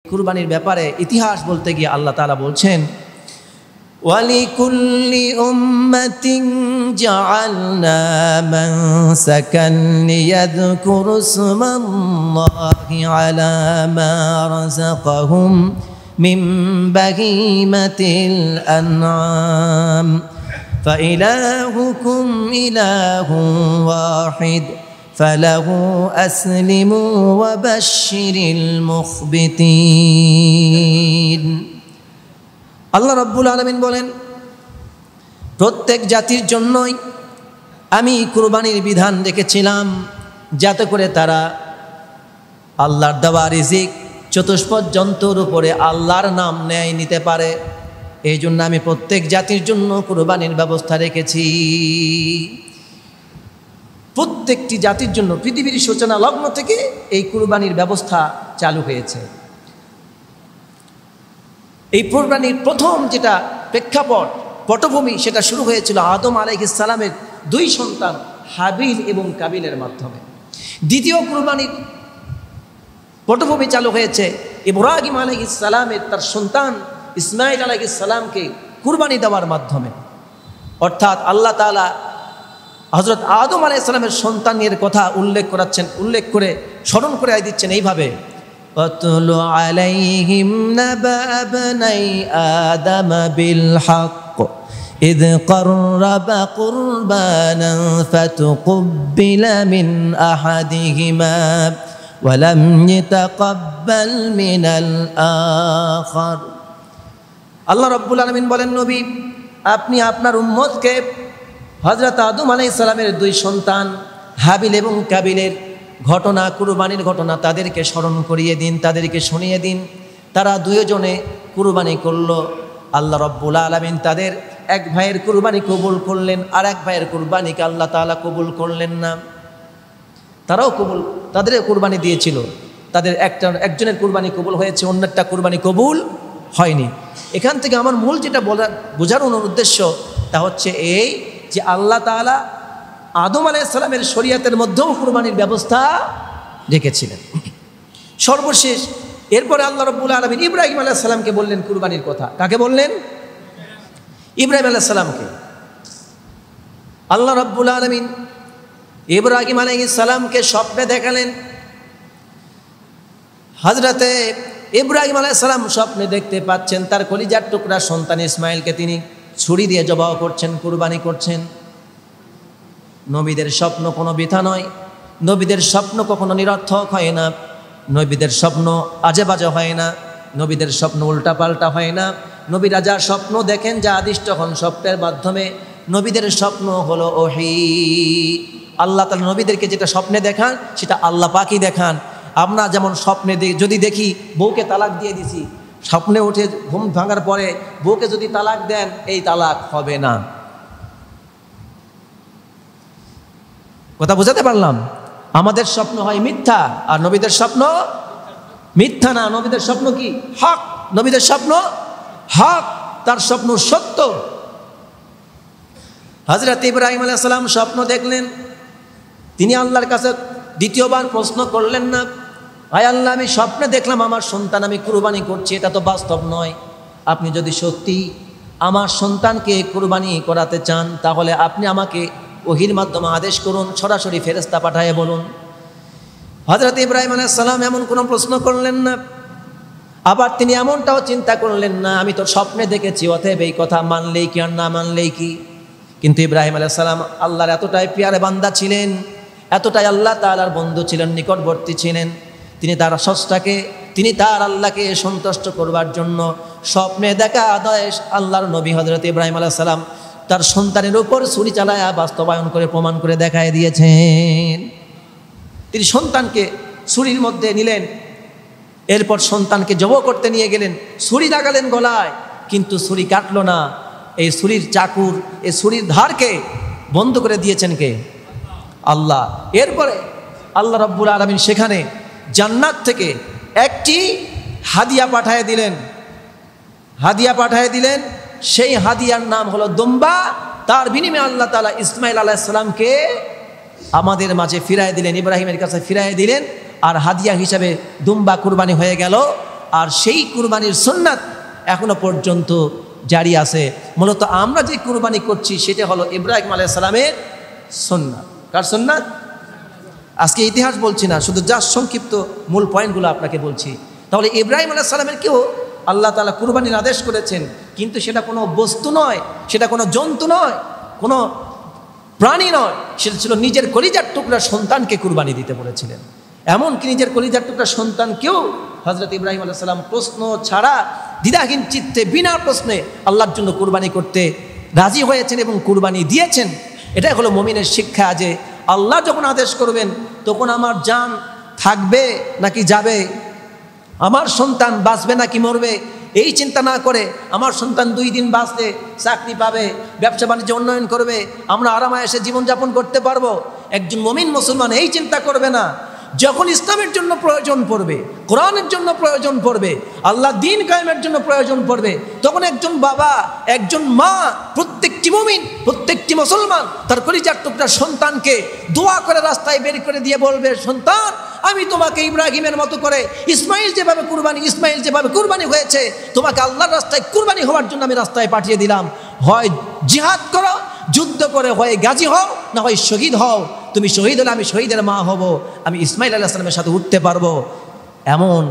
কুরবানির ব্যাপারে ইতিহাস বলতে গিয়ে আল্লাহ তাআলা বলছেন, ওয়ালিকুল্লি উম্মাতিন জাআলনা মানসাকান লিয়াযকুরু ইসমাল্লাহি আলা মা রাযাকাহুম মিন বাহিমাতিল আনআম ফাইলাহুকুম ইলাহুন ওয়াহিদ ফালাহু আসলিমু ওয়া বাশশিরিল মুখবিতিন। আল্লাহ রাব্বুল আলামিন বলেন, প্রত্যেক জাতির জন্যই আমি কুরবানির বিধান রেখেছিলাম যাতে করে তারা আল্লাহর দেওয়া রিজিক চতুষ্পদ জন্তুর উপরে আল্লাহর নাম নেয় নিতে পারে। এই জন্য আমি প্রত্যেক জাতির জন্য কুরবানির ব্যবস্থা রেখেছি। প্রত্যেকটি জাতির জন্য পৃথিবীর সূচনা লগ্ন থেকে এই কুরবানির ব্যবস্থা চালু হয়েছে। এই কুরবানির প্রথম যেটা প্রেক্ষাপট পটভূমি সেটা শুরু হয়েছিল আদম আলাইহিস সালামের দুই সন্তান হাবিল এবং কাবিলের মাধ্যমে। দ্বিতীয় কুরবানির পটভূমি চালু হয়েছে ইব্রাহিম আলাইহিস সালামের তার সন্তান ইসমাইল আলাইহিস সালামকে কুরবানি দেওয়ার মাধ্যমে। অর্থাৎ আল্লাহ তাআলা হযরত আদম আলাইহিস সালামের সন্তানের কথা উল্লেখ করে স্মরণ করে দিচ্ছেন এইভাবে, ওয়াতলু আলাইহিম নাবা বনাই আদম বিল হক ইয ক্বাররাবা কুরবানান ফাতুকব্বিলা মিন আহাদিহিমা ওয়া লাম ইয়াতাকাব্বাল মিনাল আখার। আল্লাহ রাব্বুল আলামিন বলেন, নবী আপনি আপনার উম্মতকে হযরত আদম আলাইহিস সালামের দুই সন্তান হাবিল এবং কাবিলের ঘটনা, কুরবানির ঘটনা তাদেরকে স্মরণ করিয়ে দিন, তাদেরকে শুনিয়ে দিন। তারা দুইজনে কুরবানি করলো। আল্লাহ রাব্বুল আলামিন তাদের এক ভাইয়ের কুরবানি কবুল করলেন, আর এক ভাইয়ের কুরবানিকে আল্লাহ তাআলা কবুল করলেন না। তাদেরও কুরবানি দিয়েছিল, তাদের একজনের কুরবানি কবুল হয়েছে, অন্যটা কুরবানি কবুল হয়নি। এখান থেকে আমার মূল যেটা বোঝানোর উদ্দেশ্য তা হচ্ছে এই যে আল্লাহ তাআলা আদম আলাইহিস সালামের শরীয়তের মধ্যেও কুরবানির ব্যবস্থা রেখেছিলেন। সর্বশেষ এরপরে আল্লাহ রাব্বুল আলামিন ইব্রাহিম আলাইহিস সালামকে বললেন কুরবানির কথা। কাকে বললেন? ইব্রাহিম আলাইহিস সালামকে। আল্লাহ রাব্বুল আলামিন ইব্রাহিম আলাইহিস সালামকে স্বপ্নে দেখালেন। হযরতে ইব্রাহিম আলাইহিস সালাম স্বপ্নে দেখতে পাচ্ছেন তার কলিজার টুকরা সন্তান ইসমাইলকে তিনি ছুরি দিয়ে জবাই করছেন, কুরবানি করছেন। নবীদের স্বপ্ন কোনো বৃথা নয়, নবীদের স্বপ্ন কখনো নিরর্থক হয় না, নবীদের স্বপ্ন আজে বাজে হয় না, নবীদের স্বপ্ন উল্টাপাল্টা হয় না। নবীরা যা স্বপ্ন দেখেন, যা আদিষ্ট হন স্বপ্নের মাধ্যমে, নবীদের স্বপ্ন হলো ওহী। আল্লাহ তাআলা নবীদেরকে যেটা স্বপ্নে দেখান সেটা আল্লাহ পাকই দেখান। আমরা যেমন স্বপ্নে যদি দেখি বউকে তালাক দিয়ে দিছি, স্বপ্নে উঠে ঘুম ভাঙার পরে বউকে যদি তালাক দেন, এই তালাক হবে না। কথা বুঝাতে পারলাম? আমাদের স্বপ্ন হয় মিথ্যা, আর নবীদের স্বপ্ন মিথ্যা না। নবীদের স্বপ্ন কি? হক। নবীদের স্বপ্ন হক, তার স্বপ্ন সত্য। হযরত ইব্রাহিম আলাইহিস সালাম স্বপ্ন দেখলেন। তিনি আল্লাহর কাছে দ্বিতীয়বার প্রশ্ন করলেন না, আয় আল্লাহ আমি স্বপ্নে দেখলাম আমার সন্তান আমি কুরবানি করছি, এটা তো বাস্তব নয়। আপনি যদি সত্যি আমার সন্তানকে কুরবানি করাতে চান তাহলে আপনি আমাকে ওহীর মাধ্যমে আদেশ করুন, সরাসরি ফেরেশতা পাঠায় বলুন। হযরত ইব্রাহিম আলাইহিস সালাম এমন কোনো প্রশ্ন করলেন না। আবার তিনি এমনটাও চিন্তা করলেন না, আমি তো স্বপ্নে দেখেছি, অতএব এই কথা মানলেই কি আর না মানলেই কি। কিন্তু ইব্রাহিম আলাইহিস সালাম আল্লাহর এতটাই প্রিয় বান্দা ছিলেন, এতটাই আল্লাহ তাআলার বন্ধু ছিলেন, নিকটবর্তী ছিলেন। তিনি তার স্রষ্টাকে, তিনি তার আল্লাহকে সন্তুষ্ট করবার জন্য স্বপ্নে দেখা আদেশ আল্লাহর নবী হযরত ইব্রাহিম আলাইহিস সালাম তার সন্তানের উপর ছুরি চালায়া বাস্তবায়ন করে প্রমাণ করে দেখায় দিয়েছেন। তিনি সন্তানকে ছুরির মধ্যে নিলেন, এরপর সন্তানকে জবাই করতে নিয়ে গেলেন, ছুরি লাগালেন গলায়, কিন্তু ছুরি কাটলো না। এই ছুরির চাকুর, এই ছুরির ধারকে বন্ধ করে দিয়েছেন কে? আল্লাহ। এরপরে আল্লাহ রাব্বুল আলামিন সেখানে জান্নাত থেকে একটি হাদিয়া পাঠিয়ে দিলেন। সেই হাদিয়ার নাম হলো দুম্বা। তার বিনিময়ে আল্লাহ তাআলা ইসমাইল আলাইহিস সালামকে আমাদের মাঝে ফিরায় দিলেন, ইব্রাহিমের কাছে ফিরায় দিলেন। আর হাদিয়া হিসাবে দুম্বা কুরবানি হয়ে গেল আর সেই কুরবানির সুন্নাত এখনো পর্যন্ত জারি আছে। মূলত আমরা যে কুরবানি করছি সেটা হলো ইব্রাহিম আলাইহিস সালামের সুন্নাত। কার সুন্নাত? আজকে ইতিহাস বলছি না, শুধু যা সংক্ষিপ্ত মূল পয়েন্টগুলো আপনাকে বলছি। তাহলে ইব্রাহিম আলাইহিস সালামের কেউ আল্লাহ তাআলা কুরবানির আদেশ করেছেন, কিন্তু সেটা কোনো বস্তু নয়, সেটা কোনো জন্তু নয়, কোনো প্রাণী নয়, সেটা ছিল নিজের কলিজার টুকরা সন্তানকে কুরবানি দিতে বলেছিলেন। এমনকি নিজের কলিজার টুকরা সন্তানকেও হযরত ইব্রাহিম আলাইহিস সালাম প্রশ্ন ছাড়া দ্বিধাহীন চিত্তে বিনা প্রশ্নে আল্লাহর জন্য কুরবানি করতে রাজি হয়েছেন এবং কুরবানি দিয়েছেন। এটাই হলো মুমিনের শিক্ষা, যে আল্লাহ যখন আদেশ করবেন তখন আমার জান থাকবে নাকি যাবে, আমার সন্তান বাঁচবে নাকি মরবে, এই চিন্তা না করে আমার সন্তান 2 দিন বাঁচলে চাকরি পাবে, ব্যবসা বাণিজ্য উন্নয়ন করবে, আমরা আরামায়েশে জীবনযাপন করতে পারবো, একজন মুমিন মুসলমান এই চিন্তা করবে না। যখন ইসলামের জন্য প্রয়োজন পড়বে, কোরআনের জন্য প্রয়োজন পড়বে, আল্লাহ দ্বীন কায়েমের জন্য প্রয়োজন পড়বে, তখন একজন বাবা, একজন মা, প্রত্যেকটি মুমিন, প্রত্যেকটি মুসলমান তার কলিজার টুকরা সন্তানকে দোয়া করে রাস্তায় বের করে দিয়ে বলবে, সন্তান আমি তোমাকে ইব্রাহিমের মতো করে ইসমাইল যেভাবে কুরবানি হয়েছে, তোমাকে আল্লাহর রাস্তায় কুরবানি হওয়ার জন্য আমি রাস্তায় পাঠিয়ে দিলাম। হয় জিহাদ করো, যুদ্ধ করে, হয় গাজী হও, না হয় শহীদ হও। তুমি শহীদ হলে আমি শহীদের মা হব, আমি ইসমাইল আলাইহিস সালামের সাথে উঠতে পারবো। এমন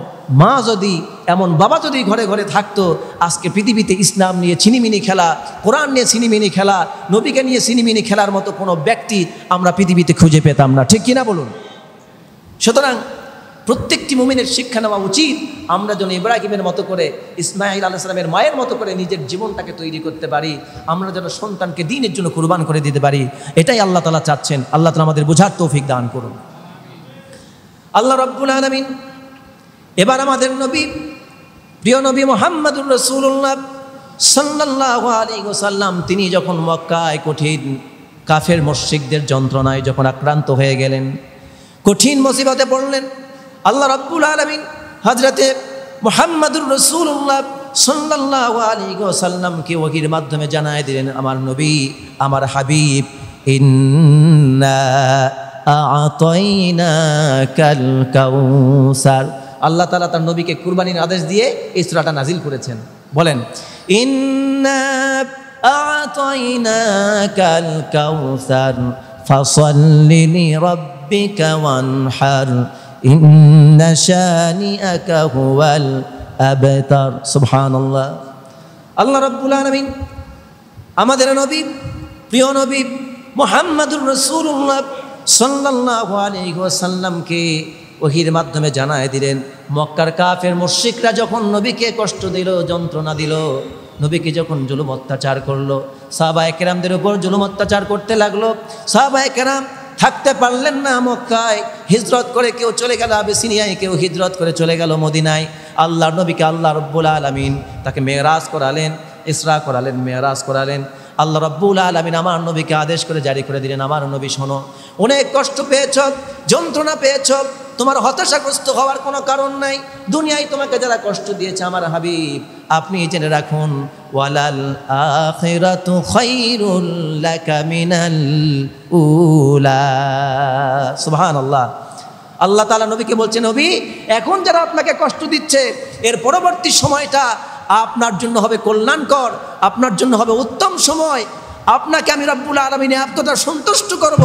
মা যদি, এমন বাবা যদি ঘরে ঘরে থাকতো, আজকে পৃথিবীতে ইসলাম নিয়ে ছিনিমিনি খেলা, কোরআন নিয়ে ছিনিমিনি খেলা, নবীকে নিয়ে ছিনিমিনি খেলার মতো কোনো ব্যক্তি আমরা পৃথিবীতে খুঁজে পেতাম না। ঠিক কিনা বলুন? সুতরাং প্রত্যেকটি মুমিনের শিক্ষা নেওয়া উচিত, আমরা যেন ইব্রাহিমের মতো করে, ইসমাইল আলাইহিস সালামের মায়ের মতো করে নিজের জীবনটাকে তৈরি করতে পারি, আমরা যেন সন্তানকে দ্বীনের জন্য কুরবান করে দিতে পারি। এটাই আল্লাহ তাআলা চাচ্ছেন। আল্লাহ তাআলা আমাদের বোঝার তৌফিক দান করুন। আল্লাহ রাব্বুল আলামিন এবার আমাদের নবী, প্রিয় নবী মুহাম্মদুর রাসূলুল্লাহ সাল্লাল্লাহু আলাইহি ওয়াসাল্লাম, তিনি যখন মক্কায় কঠিন কাফের মুশরিকদের যন্ত্রণায় যখন আক্রান্ত হয়ে গেলেন, কঠিন মুসিবতে পড়লেন, আল্লাহ রাব্বুল আলামিন হযরতে মুহাম্মদুর রাসূলুল্লাহ সাল্লাল্লাহু আলাইহি ওয়াসাল্লামকে ওহীর মাধ্যমে জানায় দিলেন, আমার নবী, আমার হাবিব, ইন্না আ'তাইনাকাল কাউসার। আল্লাহ তাআলা তার নবীকে কুরবানির আদেশ দিয়ে এই সূরাটা নাজিল করেছেন। বলেন, ইন্না আ'তাইনাকাল কাউসার ফাসাল্লি লিরাব্বিকা ওয়ানহার ইন্না শানিআকা হুয়াল আবতার। সুবহানাল্লাহ। আল্লাহ রাব্বুল আলামিন আমাদের নবী, প্রিয় নবী মুহাম্মদুর রাসূলুল্লাহ সাল্লাল্লাহু আলাইহি ওয়াসাল্লামকে ওহীর মাধ্যমে জানায় দিলেন, মক্কার কাফের মুশরিকরা যখন নবীকে কষ্ট দিল, যন্ত্রণা দিল, নবীকে যখন জুলুম অত্যাচার করলো, সাহাবায়ে কেরামদের উপর জুলুম অত্যাচার করতে লাগলো, সাহাবায়ে কেরাম থাকতে পারলেন না মক্কায়, হিজরত করে কেউ চলে গেল আবিসিনিয়ায়, কেউ হিজরত করে চলে গেল মদিনায়। আল্লাহর নবীকে আল্লাহ রাব্বুল আলামিন তাকে মেরাজ করালেন, ইসরা করালেন, মেরাজ করালেন। আল্লাহ রাব্বুল আলামিন আমার নবীকে আদেশ করে জারি করে দিলেন, আমার নবী শোনো, অনেক কষ্ট পেয়েছ, যন্ত্রণা পেয়েছ, তোমার হতাশাগ্রস্ত হওয়ার কোনো কারণ নাই। দুনিয়ায় তোমাকে যারা কষ্ট দিয়েছে আমার হাবিব, আপনি জেনে রাখুন, ওয়ালাল আখিরাতু খায়রুল লাকা মিনাল উলা। সুবহানাল্লাহ। আল্লাহ তাআলা নবীকে বলছেন, নবী, এখন যারা আপনাকে কষ্ট দিচ্ছে, এর পরবর্তী সময়টা আপনার জন্য হবে কল্যাণকর, আপনার জন্য হবে উত্তম সময়। আপনাকে আমি রব্বুল আলামিন এতটা সন্তুষ্ট করব,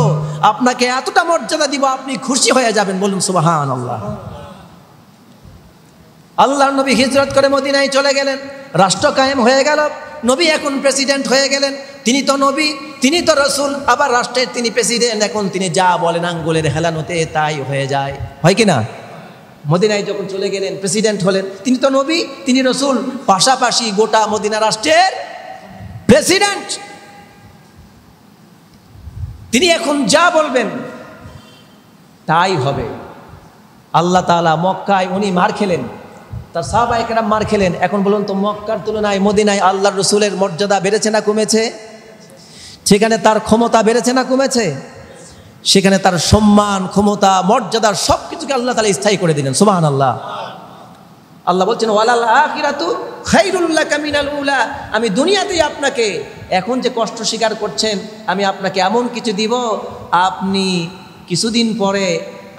আপনাকে এতটা মর্যাদা দিব, আপনি খুশি হয়ে যাবেন। বলুন সুবহানাল্লাহ। আল্লাহর নবী হিজরত করে মদিনায় চলে গেলেন, রাষ্ট্র কায়েম হয়ে গেল, নবী এখন প্রেসিডেন্ট হয়ে গেলেন। তিনি তো নবী, তিনি তো রাসূল, আবার রাষ্ট্রের তিনি প্রেসিডেন্ট। এখন তিনি যা বলেন আঙ্গুলের হেলানোতে তাই হয়ে যায়, হয় কি না? মদিনায় যখন চলে গেলেন, প্রেসিডেন্ট হলেন, তিনি তো নবী, তিনি রাসূল, পাশাপাশি গোটা মদিনা রাষ্ট্রের প্রেসিডেন্ট। তিনি এখন যা বলবেন তাই হবে। আল্লাহ তাআলা মক্কায় উনি মার খেলেন, তার সাহাবায়ে কেরাম মার খেলেন। এখন বলুন তো, মক্কার তুলনায় মদিনায় আল্লাহর রাসূলের মর্যাদা বেড়েছে না কমেছে? সেখানে তার ক্ষমতা বেড়েছে না কমেছে? সেখানে তার সম্মান, ক্ষমতা, মর্যাদার সব কিছুকে আল্লাহ তাআলা স্থায়ী করে দিলেন। সুবহানাল্লাহ। আল্লাহ বলছেন, ওয়ালাল আখিরাতু খায়রুল লাকা মিনাল উলা। আমি দুনিয়াতেই আপনাকে, এখন যে কষ্ট স্বীকার করছেন, আমি আপনাকে এমন কিছু দিব, আপনি কিছুদিন পরে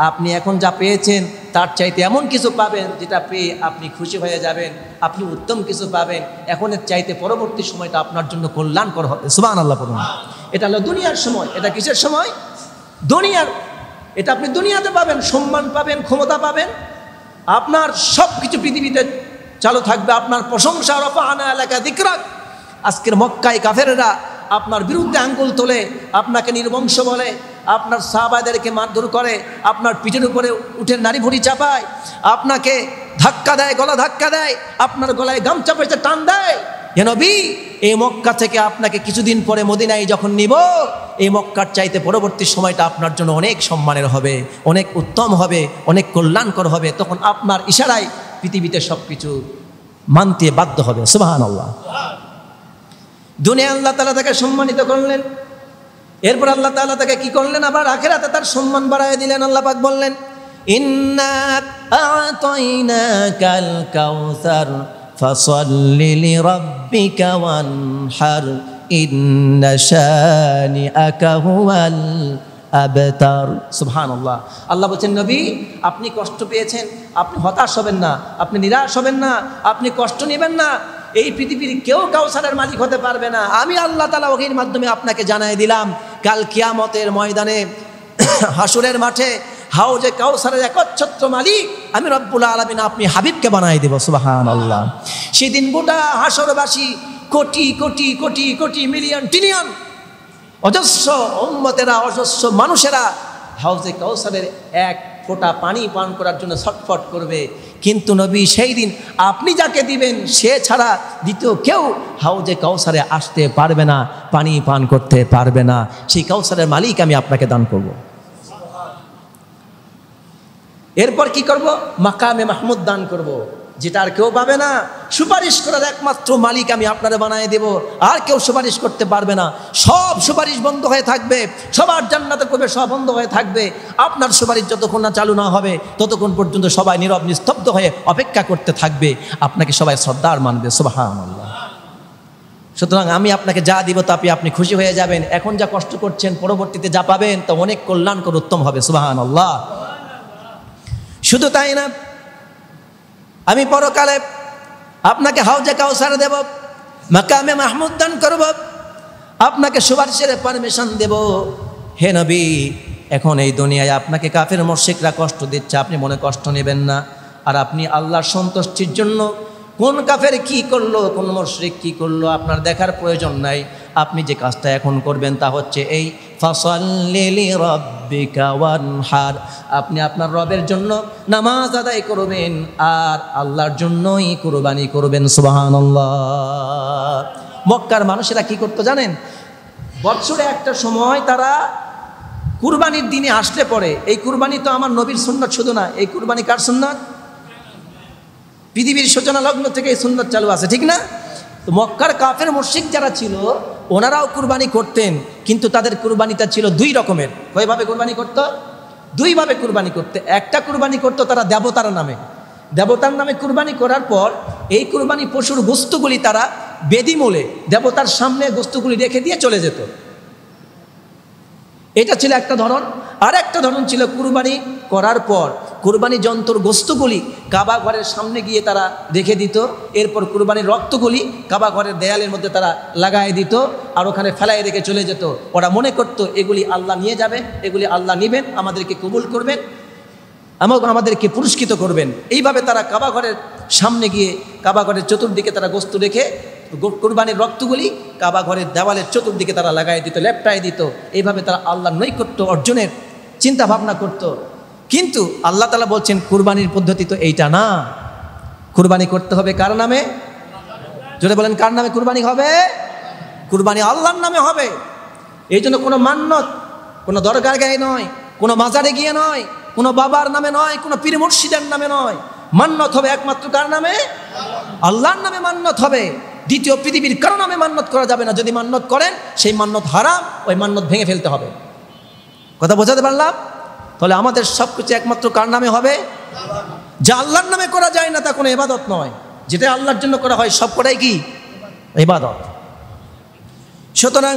আপনি এখন যা পেয়েছেন তার চাইতে এমন কিছু পাবেন যেটা পেয়ে আপনি খুশি হয়ে যাবেন, আপনি উত্তম কিছু পাবেন। এখনের চাইতে পরবর্তী সময়টা আপনার জন্য কল্যাণকর হবে। সুবহানাল্লাহ পড়ুন। এটা হলো দুনিয়ার সময়। এটা কিসের সময়? দুনিয়ার। এটা আপনি দুনিয়াতে পাবেন, সম্মান পাবেন, ক্ষমতা পাবেন, আপনার সব কিছু পৃথিবীতে চালু থাকবে, আপনার প্রশংসা। রফা'না লাকা যিকরাক। আজকের মক্কায় কাফেররা আপনার বিরুদ্ধে আঙ্গুল তোলে, আপনাকে নির্বংশ বলে, আপনার সাহাবাদেরকে মারধর করে, আপনার পিঠের উপরে উঠে নারী ভুঁড়ি চাপায়, আপনাকে ধাক্কা দেয়, গলা ধাক্কা দেয়, আপনার গলায় গামছা পেঁচে টান দেয়। হে নবী, এই মক্কা থেকে আপনাকে কিছুদিন পরে মদিনায় যখন নিব, এই মক্কার চাইতে পরবর্তী সময়টা আপনার জন্য অনেক সম্মানের হবে, অনেক উত্তম হবে, অনেক কল্যাণকর হবে। তখন আপনার ইশারায় পৃথিবীতে সব কিছু মানতে বাধ্য হবে। সুবহানাল্লাহ। দুনিয়া আল্লাহ তাআলা তাকে সম্মানিত করলেন, এরপর আল্লাহ তাআলা তাকে কি করলেন? আবার আখিরাতে তার সম্মান বাড়ায় দিলেন। আল্লাহ পাক বললেন, ইন্না আ'তাইনাকাল কাউসার ফাসাল্লি লিরাব্বিকা ওয়ানহার ইন্না শানিআকা হুয়াল আবতার। সুবহানাল্লাহ। আল্লাহ বলছেন, নবী আপনি কষ্ট পেয়েছেন, আপনি হতাশ হবেন না, আপনি নিরাশ হবেন না, আপনি কষ্ট নেবেন না। এই পৃথিবীর কেউ কাউসারের মালিক হতে পারবে না। আমি আল্লাহ তাআলা ওহীর মাধ্যমে আপনাকে জানাই দিলাম, কাল কিয়ামতের ময়দানে হাসরের মাঠে হাউজে কাউসারের একচ্ছত্র মালিক আমি রব্বুল আলামিন, আপনি হাবিবকে বানাই দেব। সুবহানাল্লাহ। সেদিন গোটা হাসরবাসী কোটি কোটি কোটি কোটি মিলিয়ন ট্রিলিয়ন অজস্র উম্মতেরা, অজস্র মানুষেরা হাউজে কাউসারের এক ফোঁটা পানি পান করার জন্য ছটফট করবে। কিন্তু নবী সেই দিন আপনি যাকে দিবেন সে ছাড়া দ্বিতীয় কেউ হাউজে কাউসারে আসতে পারবে না, পানি পান করতে পারবে না। সেই কাউসারের মালিক আমি আপনাকে দান করব। এরপর কি করব? মাকামে মাহমুদ দান করব, যেটা আর কেউ পাবে না। সুপারিশ করার একমাত্র মালিক আমি আপনারা বানিয়ে দেব, আর কেউ সুপারিশ করতে পারবে না। সব সুপারিশ বন্ধ হয়ে থাকবে, সবার জান্নাতে করবে, সব বন্ধ হয়ে থাকবে। আপনার সুপারিশ যতক্ষণ না চালু না হবে ততক্ষণ পর্যন্ত সবাই নীরব নিস্তব্ধ হয়ে অপেক্ষা করতে থাকবে, আপনাকে সবাই শ্রদ্ধার মানবে। সুবহানাল্লাহ। সুতরাং আমি আপনাকে যা দিব তাতে আপনি খুশি হয়ে যাবেন। এখন যা কষ্ট করছেন পরবর্তীতে যা পাবেন তা অনেক কল্যাণকর, উত্তম হবে। সুবহানাল্লাহ। শুধু তাই না, আমি পরকালে আপনাকে হাউজে কাউসার দেব, মাকামে মাহমুদ দান করব, আপনাকে সুপারিশের পারমিশন দেব। হে নবী, এখন এই দুনিয়ায় আপনাকে কাফের মুশরিকরা কষ্ট দিচ্ছে, আপনি মনে কষ্ট নেবেন না। আর আপনি আল্লাহর সন্তুষ্টির জন্য কোন কাফের কি করলো, কোন মুশরিক কি করলো আপনার দেখার প্রয়োজন নাই। আপনি যে কাজটা এখন করবেন তা হচ্ছে এই, ফাসাল্লি লিরাব্বিকা ওয়ানহার। আপনি আপনার রবের জন্য নামাজ আদায় করবেন আর আল্লাহর জন্যই কুরবানি করবেন। সুবহানাল্লাহ। মক্কার মানুষেরা কি করতো জানেন? বছরে একটা সময় তারা কুরবানির দিনে আসলে পরে, এই কুরবানি তো আমার নবীর সুন্নাত শুধু না, এই কুরবানি কার সুন্নাত? পৃথিবীর সূচনা লগ্ন থেকে এই সুন্নাত চালু আছে, ঠিক না? তো মক্কার কাফের মুশরিক যারা ছিল ওনারাও কুরবানি করতেন, কিন্তু তাদের কুরবানিটা ছিল দুই রকমের। কয়ভাবে কুরবানি করত? দুইভাবে কুরবানি করতে। একটা কুরবানি করত তারা দেবতার নামে, দেবতার নামে কুরবানি করার পর এই কুরবানি পশুর গোস্তগুলি তারা বেদিমূলে দেবতার সামনে গোস্তগুলি রেখে দিয়ে চলে যেত। এটা ছিল একটা ধরন। আর একটা ধরন ছিল কুরবানি করার পর কুরবানি যন্ত্র গোস্তগুলি কাবা ঘরের সামনে গিয়ে তারা রেখে দিত। এরপর কুরবানির রক্তগুলি কাবা ঘরের দেয়ালের মধ্যে তারা লাগাই দিত আর ওখানে ফেলাই রেখে চলে যেত। ওরা মনে করত এগুলি আল্লাহ নিয়ে যাবে, এগুলি আল্লাহ নেবেন, আমাদেরকে কবুল করবেন, আমাদেরকে পুরস্কৃত করবেন। এইভাবে তারা কাবা ঘরের সামনে গিয়ে কাবা ঘরের চতুর্দিকে তারা গোস্ত রেখে কুরবানির রক্তগুলি কাবা ঘরের দেওয়ালের চতুর্দিকে তারা লাগাই দিত, লেপটাই দিত। এইভাবে তারা আল্লাহর নৈকট্য অর্জনের চিন্তা ভাবনা করত। কিন্তু আল্লাহ তাআলা বলছেন কুরবানির পদ্ধতি তো এইটা না, কুরবানি করতে হবে কার নামে? জোরে বলেন, কার নামে কুরবানি হবে? কুরবানি আল্লাহর নামে হবে। এই জন্য কোনো মান্নত কোনো দরগার গায়ে নয়, কোনো মাজারে গিয়ে নয়, কোনো বাবার নামে নয়, কোনো পীর মুর্শিদের নামে নয়। মান্নত হবে একমাত্র কার নামে? আল্লাহর নামে মান্নত হবে। দ্বিতীয় পৃথিবীর কারো নামে মান্নত করা যাবে না। যদি মান্নত করেন সেই মান্নত হারাম, ওই মান্নত ভেঙে ফেলতে হবে। কথা বোঝাতে পারলাম? তাহলে আমাদের সব কিছু একমাত্র কার নামে হবে? যা আল্লাহর নামে করা যায় না তা কোনো ইবাদত নয়। যেটা আল্লাহর জন্য করা হয় সব কটাই কি ইবাদত। সুতরাং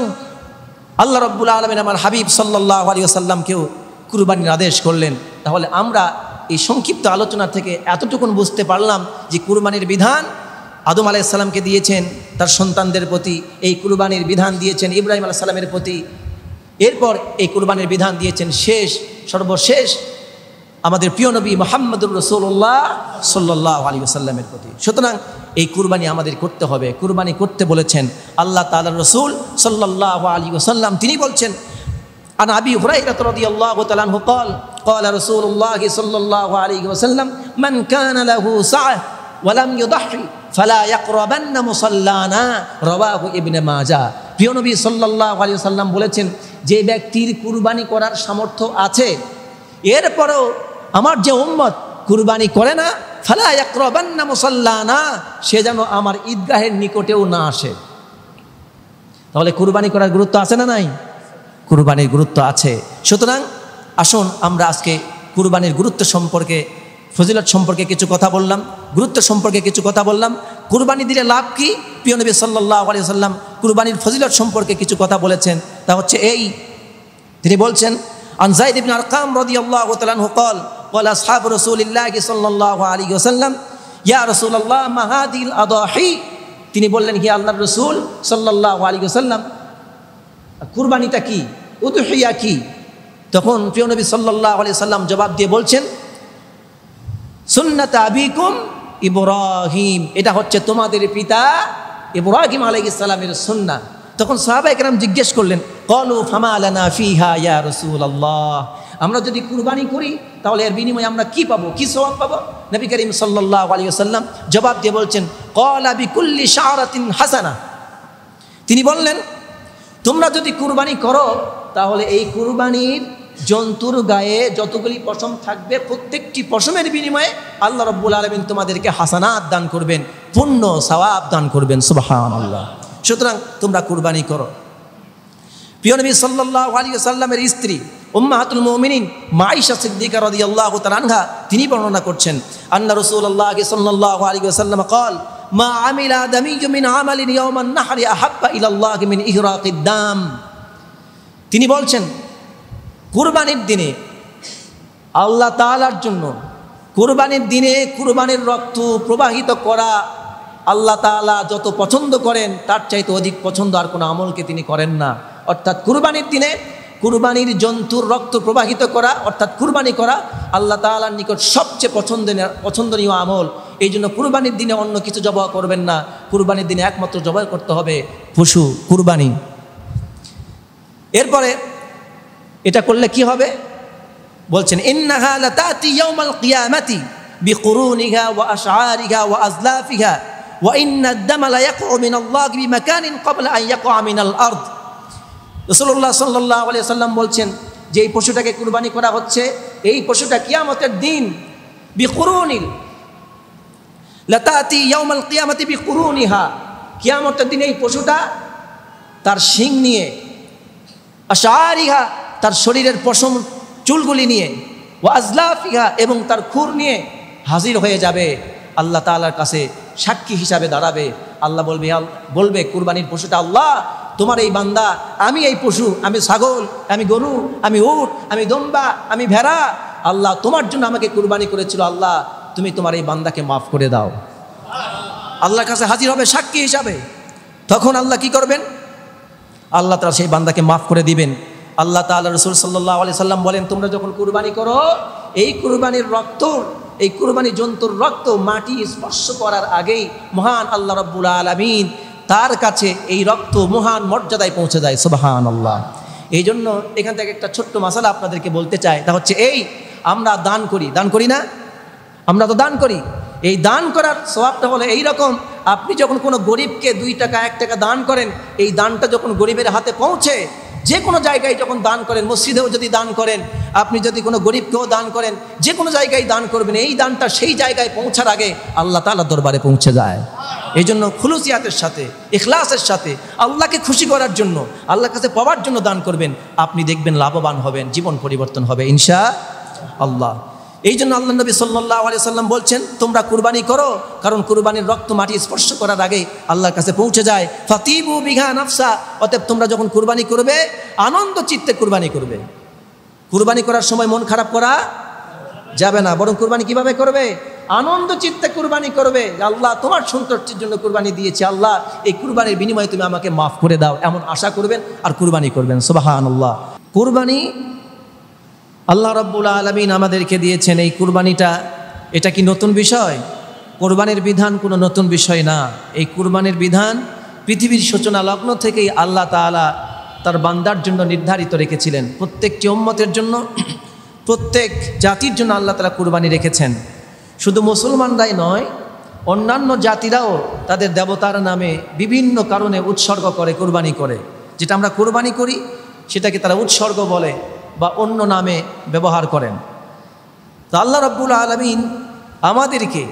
আল্লাহ রাব্বুল আলামিন আমার হাবিব সাল্লাল্লাহু আলাইহি ওয়াসাল্লামকেও কুরবানির আদেশ করলেন। তাহলে আমরা এই সংক্ষিপ্ত আলোচনা থেকে এতটুকুন বুঝতে পারলাম যে কুরবানির বিধান আদম আলাইহিস সালামকে দিয়েছেন তার সন্তানদের প্রতি, এই কুরবানির বিধান দিয়েছেন ইব্রাহিম আলাইহিস সালামের প্রতি, এরপর এই কুরবানির বিধান দিয়েছেন সর্বশেষ আমাদের প্রিয় নবী মুহাম্মদুর রাসূলুল্লাহ সাল্লাল্লাহু আলাইহি ওয়াসাল্লামের প্রতি। সুতরাং এই কুরবানি আমাদের করতে হবে। কুরবানি করতে বলেছেন আল্লাহ তাআলার রাসূল সাল্লাল্লাহু আলাইহি ওয়াসাল্লাম। তিনি বলছেন আন আবি হুরায়রা রাদিয়াল্লাহু তাআলা আনহু قال قال رسول الله صلى الله عليه وسلم من كان له سعة ولم يضحي فلا يقربن مصلانا رواه ابن ماجه। প্রিয় নবী সাল্লাল্লাহু আলাইহি ওয়াসাল্লাম বলেছেন যে ব্যক্তির কুরবানি করার সামর্থ্য আছে এরপরও আমার যে উম্মত কুরবানি করে না, ফালা ইয়াকরাবান্না মুসাল্লানা, সে যেন আমার ঈদগাহের নিকটেও না আসে। তাহলে কুরবানি করার গুরুত্ব আছে না নাই? কুরবানির গুরুত্ব আছে। সুতরাং আসুন আমরা আজকে কুরবানির গুরুত্ব সম্পর্কে, ফজিলত সম্পর্কে কিছু কথা বললাম, গুরুত্ব সম্পর্কে কিছু কথা বললাম। কুরবানি দিলে লাভ কি? প্রিয় নবী সাল্লাল্লাহু আলাইহি ওয়াসাল্লাম কুরবানির ফজিলত সম্পর্কে কিছু কথা বলেছেন। তা হচ্ছে এই, তিনি বলছেন আন যায়েদ ইবনে আরকাম রাদিয়াল্লাহু তাআলা আনহু قال قال اصحاب رسول الله صلى الله عليه وسلم يا رسول الله ما هذه الاضاحي। তিনি বললেন হে আল্লাহর রাসূল সাল্লাল্লাহু আলাইহি ওয়াসাল্লাম কুরবানিটা কি, উদহিয়া কি? তখন প্রিয় নবী সাল্লাল্লাহু আলাইহি ওয়াসাল্লাম জবাব দিয়ে বলছেন সুন্নাত আবিকুম ইব্রাহিম, এটা হচ্ছে তোমাদের পিতা ইব্রাহিম আলাইহিস সালামের সুন্নাহ। তখন সাহাবায়ে কেরাম জিজ্ঞেস করলেন ক্বালু ফামা লানা ফিহা ইয়া রাসূলুল্লাহ, আমরা যদি কুরবানি করি তাহলে এর বিনিময়ে আমরা কি পাবো, কি সওয়াব পাবো? নবী করিম সাল্লাল্লাহু আলাইহি ওয়াসাল্লাম জবাব দিয়ে বলছেন ক্বালা বিকুল্লি শাআরাতিন হাসানা, তিনি বললেন তোমরা যদি কুরবানি করো তাহলে এই কুরবানির জন্তুর গায়ে যতগুলি পশম থাকবে প্রত্যেকটি পশমের বিনিময়ে আল্লাহ রাব্বুল আলামিন তোমাদেরকে হাসানাত দান করবেন, পুণ্য সওয়াব দান করবেন। সুবহানাল্লাহ। সুতরাং তোমরা কুরবানি করো। প্রিয় নবী সাল্লাল্লাহু আলাইহি ওয়াসাল্লামের স্ত্রী উম্মাহাতুল মুমিনিন মা আয়েশা সিদ্দিকা রাদিয়াল্লাহু তাআলা আনহা তিনি বর্ণনা করছেন আন্না রাসূলুল্লাহ সাল্লাল্লাহু আলাইহি ওয়াসাল্লাম قال ما عمل آدمي من عمل يوم النحر أحب إلى الله من إهراق الدم। তিনি বলছেন কুরবানির দিনে আল্লাহ তাআলার জন্য কুরবানির দিনে কুরবানির রক্ত প্রবাহিত করা আল্লাহ তাআলা যত পছন্দ করেন তার চাইতে অধিক পছন্দ আর কোনো আমলকে তিনি করেন না। অর্থাৎ কুরবানির দিনে কুরবানির জন্তুর রক্ত প্রবাহিত করা অর্থাৎ কুরবানি করা আল্লাহ তাআলার নিকট সবচেয়ে পছন্দনীয় আমল। এই জন্য কুরবানির দিনে অন্য কিছু জবাহ করবেন না, কুরবানির দিনে একমাত্র জবাহ করতে হবে পশু কুরবানি। এরপরে এটা করলে কি হবে বলছেন ইন্নাহা লাতাতি ইয়াউমাল কিয়ামাতি বিকুরুনিহা ওয়া আশআরিহা ওয়া আজলাফিহা ওয়া ইন্না আদ-দামা লা ইয়াকউ মিনাল্লাহি বিমাকানিন ক্বাবলা আন ইয়াকউ মিনাল আরদ। রাসূলুল্লাহ সাল্লাল্লাহু আলাইহি ওয়াসাল্লাম বলছেন যে এই পশুটাকে কুরবানি করা হচ্ছে, এই পশুটা কিয়ামতের দিন বিকুরুনিল লাতাতি ইয়াউমাল কিয়ামাতি বিকুরুনিহা, কিয়ামতের দিন এই পশুটা তার শিং নিয়ে, আশআরিহা তার শরীরের পশম চুলগুলি নিয়ে, ওয়া আজলাফিহা এবং তার খুর নিয়ে হাজির হয়ে যাবে আল্লাহ তাআলার কাছে, সাক্ষী হিসাবে দাঁড়াবে। আল্লাহ বলবে কুরবানির পশুটা আল্লাহ তোমার এই বান্দা, আমি এই পশু, আমি ছাগল, আমি গরু, আমি উট, আমি দম্বা, আমি ভেড়া, আল্লাহ তোমার জন্য আমাকে কুরবানি করেছিল, আল্লাহ তুমি তোমার এই বান্দাকে মাফ করে দাও। আল্লাহর কাছে হাজির হবে সাক্ষী হিসাবে। তখন আল্লাহ কি করবেন? আল্লাহ তাআলা সেই বান্দাকে মাফ করে দিবেন। আল্লাহ তাআলা রাসূল সাল্লাল্লাহু আলাইহি সাল্লাম বলেন তোমরা যখন কুরবানি করো এই কুরবানির রক্ত, এই কুরবানি জন্তুর রক্ত মাটি স্পর্শ করার আগেই মহান আল্লাহ রাব্বুল আলামিন তার কাছে এই রক্ত মহান মর্যাদায় পৌঁছে যায়। সুবহানাল্লাহ। এই জন্য এখান থেকে একটা ছোট্ট মাসালা আপনাদেরকে বলতে চাই, তা হচ্ছে এই আমরা দান করি না, আমরা তো দান করি। এই দান করার সওয়াবটা হলো এইরকম, আপনি যখন কোনো গরিবকে 2 টাকা 1 টাকা দান করেন, এই দানটা যখন গরিবের হাতে পৌঁছে, যে কোনো জায়গায় যখন দান করেন, মসজিদেও যদি দান করেন, আপনি যদি কোনো গরিবকেও দান করেন, যে কোনো জায়গায় দান করবেন, এই দানটা সেই জায়গায় পৌঁছার আগে আল্লাহ তাআলার দরবারে পৌঁছে যায়। এই জন্য খুলুসিয়াতের সাথে, ইখলাসের সাথে, আল্লাহকে খুশি করার জন্য, আল্লাহর কাছে পাওয়ার জন্য দান করবেন, আপনি দেখবেন লাভবান হবেন, জীবন পরিবর্তন হবে ইনশাআল্লাহ। এই জন্য আল্লাহ নবী সাল্লাল্লাহু আলাইহি সাল্লাম বলছেন তোমরা কুরবানি করো, কারণ কুরবানির রক্ত মাটি স্পর্শ করার আগে আল্লাহর কাছে পৌঁছে যায়। ফাতিবু বিহা নাফসা, অতএব তোমরা যখন কুরবানি করবে আনন্দ চিত্তে কুরবানি করবে। কুরবানি করার সময় মন খারাপ করা যাবে না, বরং কুরবানি কিভাবে করবে? আনন্দ চিত্তে কুরবানি করবে। আল্লাহ তোমার সন্তুষ্টির জন্য কুরবানি দিয়েছি, আল্লাহ এই কুরবানির বিনিময়ে তুমি আমাকে মাফ করে দাও, এমন আশা করবেন আর কুরবানি করবেন। সুবহানাল্লাহ। কুরবানি আল্লাহ রাব্বুল আলামিন আমাদেরকে দিয়েছেন। এই কুরবানিটা এটা কি নতুন বিষয়? কুরবানির বিধান কোনো নতুন বিষয় না। এই কুরবানির বিধান পৃথিবীর সূচনা লগ্ন থেকেই আল্লাহ তাআলা তার বান্দার জন্য নির্ধারিত রেখেছিলেন। প্রত্যেকটি উম্মতের জন্য, প্রত্যেক জাতির জন্য আল্লাহ তাআলা কুরবানি রেখেছেন। শুধু মুসলমানরাই নয়, অন্যান্য জাতিরাও তাদের দেবতার নামে বিভিন্ন কারণে উৎসর্গ করে, কুরবানি করে। যেটা আমরা কুরবানি করি সেটাকে তারা উৎসর্গ বলে বা অন্য নামে ব্যবহার করেন। তো আল্লাহ রাব্বুল আলামিন আমাদেরকে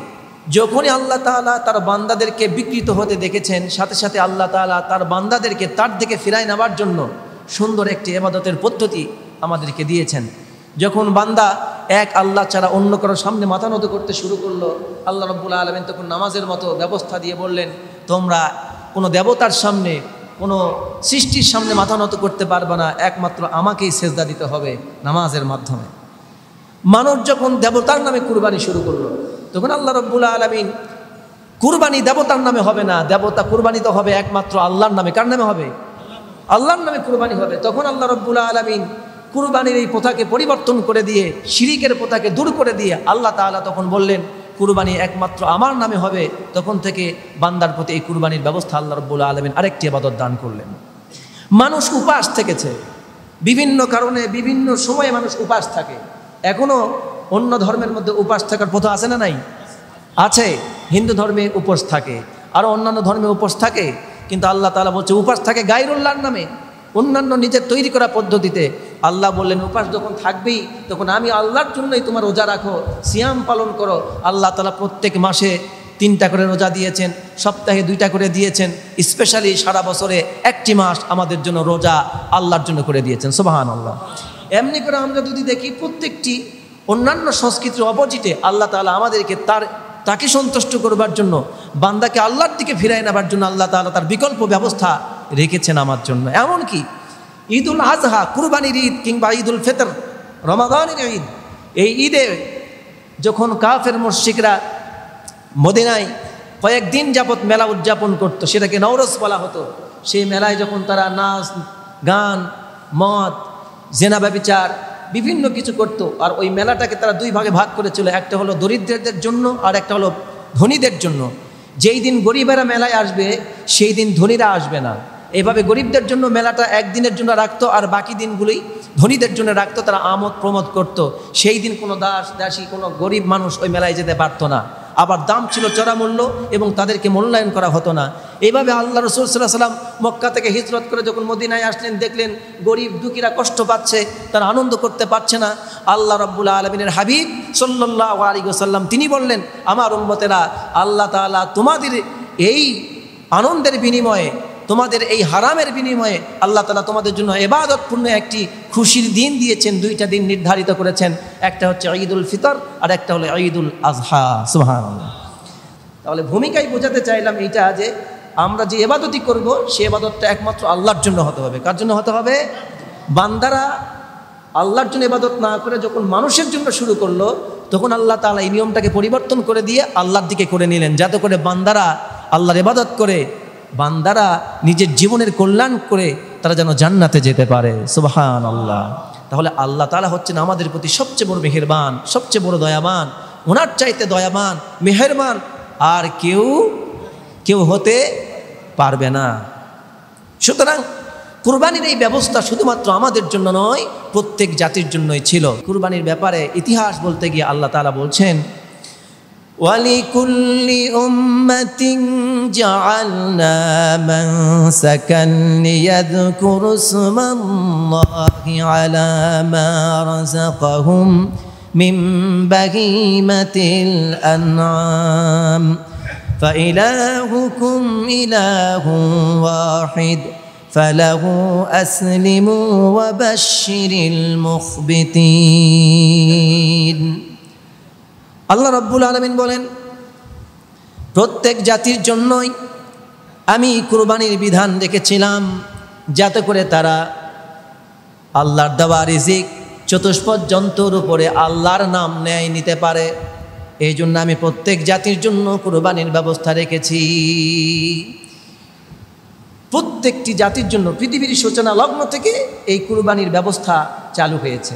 যখনই আল্লাহ তাআলা তার বান্দাদেরকে বিকৃত হতে দেখেছেন, সাথে সাথে আল্লাহ তাআলা তার বান্দাদেরকে তার দিকে ফিরায় নেওয়ার জন্য সুন্দর একটি ইবাদতের পদ্ধতি আমাদেরকে দিয়েছেন। যখন বান্দা এক আল্লাহ ছাড়া অন্য কারোর সামনে মাথা নত করতে শুরু করলো, আল্লাহ রাব্বুল আলামিন তখন নামাজের মতো ব্যবস্থা দিয়ে বললেন, তোমরা কোনো দেবতার সামনে, কোনো সৃষ্টির সামনে মাথা নত করতে পারবে না, একমাত্র আমাকেই সেজদা দিতে হবে নামাজের মাধ্যমে। মানুষ যখন দেবতার নামে কুরবানি শুরু করলো, তখন আল্লাহ রাব্বুল আলামিন কুরবানি দেবতার নামে হবে না, দেবতা কুরবানি তো হবে একমাত্র আল্লাহর নামে। কার নামে হবে? আল্লাহর নামে কুরবানি হবে। তখন আল্লাহ রাব্বুল আলামিন কুরবানির এই প্রথাকে পরিবর্তন করে দিয়ে, শিরিকের প্রথাকে দূর করে দিয়ে আল্লাহ তাআলা তখন বললেন কুরবানি একমাত্র আমার নামে হবে। তখন থেকে বান্দার প্রতি এই কুরবানির ব্যবস্থা আল্লাহ রাব্বুল আলামিন আরেকটি ইবাদত দান করলেন। মানুষ উপাস থেকেছে, বিভিন্ন কারণে বিভিন্ন সময়ে মানুষ উপাস থাকে। এখনো অন্য ধর্মের মধ্যে উপাস থাকার প্রথা আছে না নাই? আছে। হিন্দু ধর্মে উপোস থাকে, আরও অন্যান্য ধর্মে উপোস থাকে, কিন্তু আল্লাহ তাআলা বলছে উপাস থাকে গায়রুল্লাহর নামে, অন্যান্য নিজের তৈরি করা পদ্ধতিতে। আল্লাহ বললেন উপাস যখন থাকবেই তখন আমি আল্লাহর জন্যই তোমার রোজা রাখো, সিয়াম পালন করো। আল্লাহ তাআলা প্রত্যেক মাসে 3টা করে রোজা দিয়েছেন, সপ্তাহে 2টা করে দিয়েছেন। স্পেশালি সারা বছরে একটি মাস আমাদের জন্য রোজা আল্লাহর জন্য করে দিয়েছেন। সুবহানাল্লাহ। এমনি করে আমরা যদি দেখি প্রত্যেকটি অন্যান্য সংস্কৃতির অপোজিটে আল্লাহ তাআলা আমাদেরকে তাকে সন্তুষ্ট করবার জন্য, বান্দাকে আল্লাহর দিকে ফিরায় নেবার জন্য আল্লাহ তাআলা তার বিকল্প ব্যবস্থা রেখেছেন আমার জন্য। এমনকি ঈদুল আজহা, কুরবানির ঈদ, কিংবা ঈদুল ফিতর, রমাদানের ঈদ, এই ঈদে যখন কাফের মুশরিকরা মদিনায় কয়েকদিন যাবৎ মেলা উদযাপন করত, সেটাকে নওরোজ বলা হতো। সেই মেলায় যখন তারা নাচ, গান, মদ, জেনা, ব্যভিচার বিভিন্ন কিছু করত, আর ওই মেলাটাকে তারা 2 ভাগে ভাগ করেছিল। একটা হলো দরিদ্রদের জন্য আর একটা হলো ধনীদের জন্য। যেই দিন গরিবেরা মেলায় আসবে সেই দিন ধনীরা আসবে না। এভাবে গরিবদের জন্য মেলাটা একদিনের জন্য রাখতো, আর বাকি দিনগুলোই ধনীদের জন্য রাখতো। তারা আমোদ প্রমোদ করত। সেই দিন কোনো দাসী, কোনো গরিব মানুষ ওই মেলায় যেতে পারতো না। আবার দাম ছিল চড়া মূল্য এবং তাদেরকে মূল্যায়ন করা হতো না। এইভাবে আল্লাহ রাসূল সাল্লাল্লাহু আলাইহি ওয়াসাল্লাম মক্কা থেকে হিজরত করে যখন মদিনায় আসলেন, দেখলেন গরিব দুঃখীরা কষ্ট পাচ্ছে, তারা আনন্দ করতে পারছে না। আল্লাহ রাব্বুল আলামিনের হাবিব সাল্লাল্লাহু আলাইহি ওয়াসাল্লাম তিনি বললেন, আমার উম্মতেরা, আল্লাহ তাআলা তোমাদের এই আনন্দের বিনিময়ে, তোমাদের এই হারামের বিনিময়ে আল্লাহ তাআলা তোমাদের জন্য ইবাদতপূর্ণ একটি খুশির দিন দিয়েছেন। 2টা দিন নির্ধারিত করেছেন, একটা হচ্ছে ঈদুল ফিতর আর একটা হলো ঈদুল আজহা। সুবহানাল্লাহ। তাহলে ভূমিকায় বোঝাতে চাইলাম এইটা যে আমরা যে ইবাদতই করব সেই ইবাদতটা একমাত্র আল্লাহর জন্য হতে হবে। কার জন্য হতে হবে? বান্দারা আল্লাহর জন্য ইবাদত না করে যখন মানুষের জন্য শুরু করলো, তখন আল্লাহ তাআলা এই নিয়মটাকে পরিবর্তন করে দিয়ে আল্লাহর দিকে করে নিলেন, যাতে করে বান্দারা আল্লাহর ইবাদত করে, বান্দারা নিজের জীবনের কল্যাণ করে তারা যেন জান্নাতে যেতে পারে। সুবহানাল্লাহ। তাহলে আল্লাহ তাআলা হচ্ছেন আমাদের প্রতি সবচেয়ে বড় মেহেরবান, সবচেয়ে বড় দয়াবান। ওনার চাইতে দয়াবান, মেহেরবান আর কেউ হতে পারবে না। সুতরাং কুরবানির এই ব্যবস্থা শুধুমাত্র আমাদের জন্য নয়, প্রত্যেক জাতির জন্যই ছিল। কুরবানির ব্যাপারে ইতিহাস বলতে গিয়ে আল্লাহ তাআলা বলছেন, وَلِكُلِّ أُمَّةٍ جَعَلْنَا مَنسَكًا لِيَذْكُرُوا اسْمَ اللَّهِ عَلَى مَا رَزَقَهُم مِّن بَهِيمَةِ الْأَنْعَامِ فَإِلَٰهُكُمْ إِلَٰهٌ وَاحِدٌ فَلَهُ أَسْلِمُوا وَبَشِّرِ الْمُخْبِتِينَ। আল্লাহ রাব্বুল আলামিন বলেন, প্রত্যেক জাতির জন্যই আমি কুরবানির বিধান রেখেছিলাম, যাতে করে তারা আল্লাহর দেওয়া রিজিক চতুষ্পদ জন্তুর উপরে আল্লাহর নাম নেয় নিতে পারে। এই জন্য আমি প্রত্যেক জাতির জন্য কুরবানির ব্যবস্থা রেখেছি। প্রত্যেকটি জাতির জন্য পৃথিবীর সূচনা লগ্ন থেকে এই কুরবানির ব্যবস্থা চালু হয়েছে।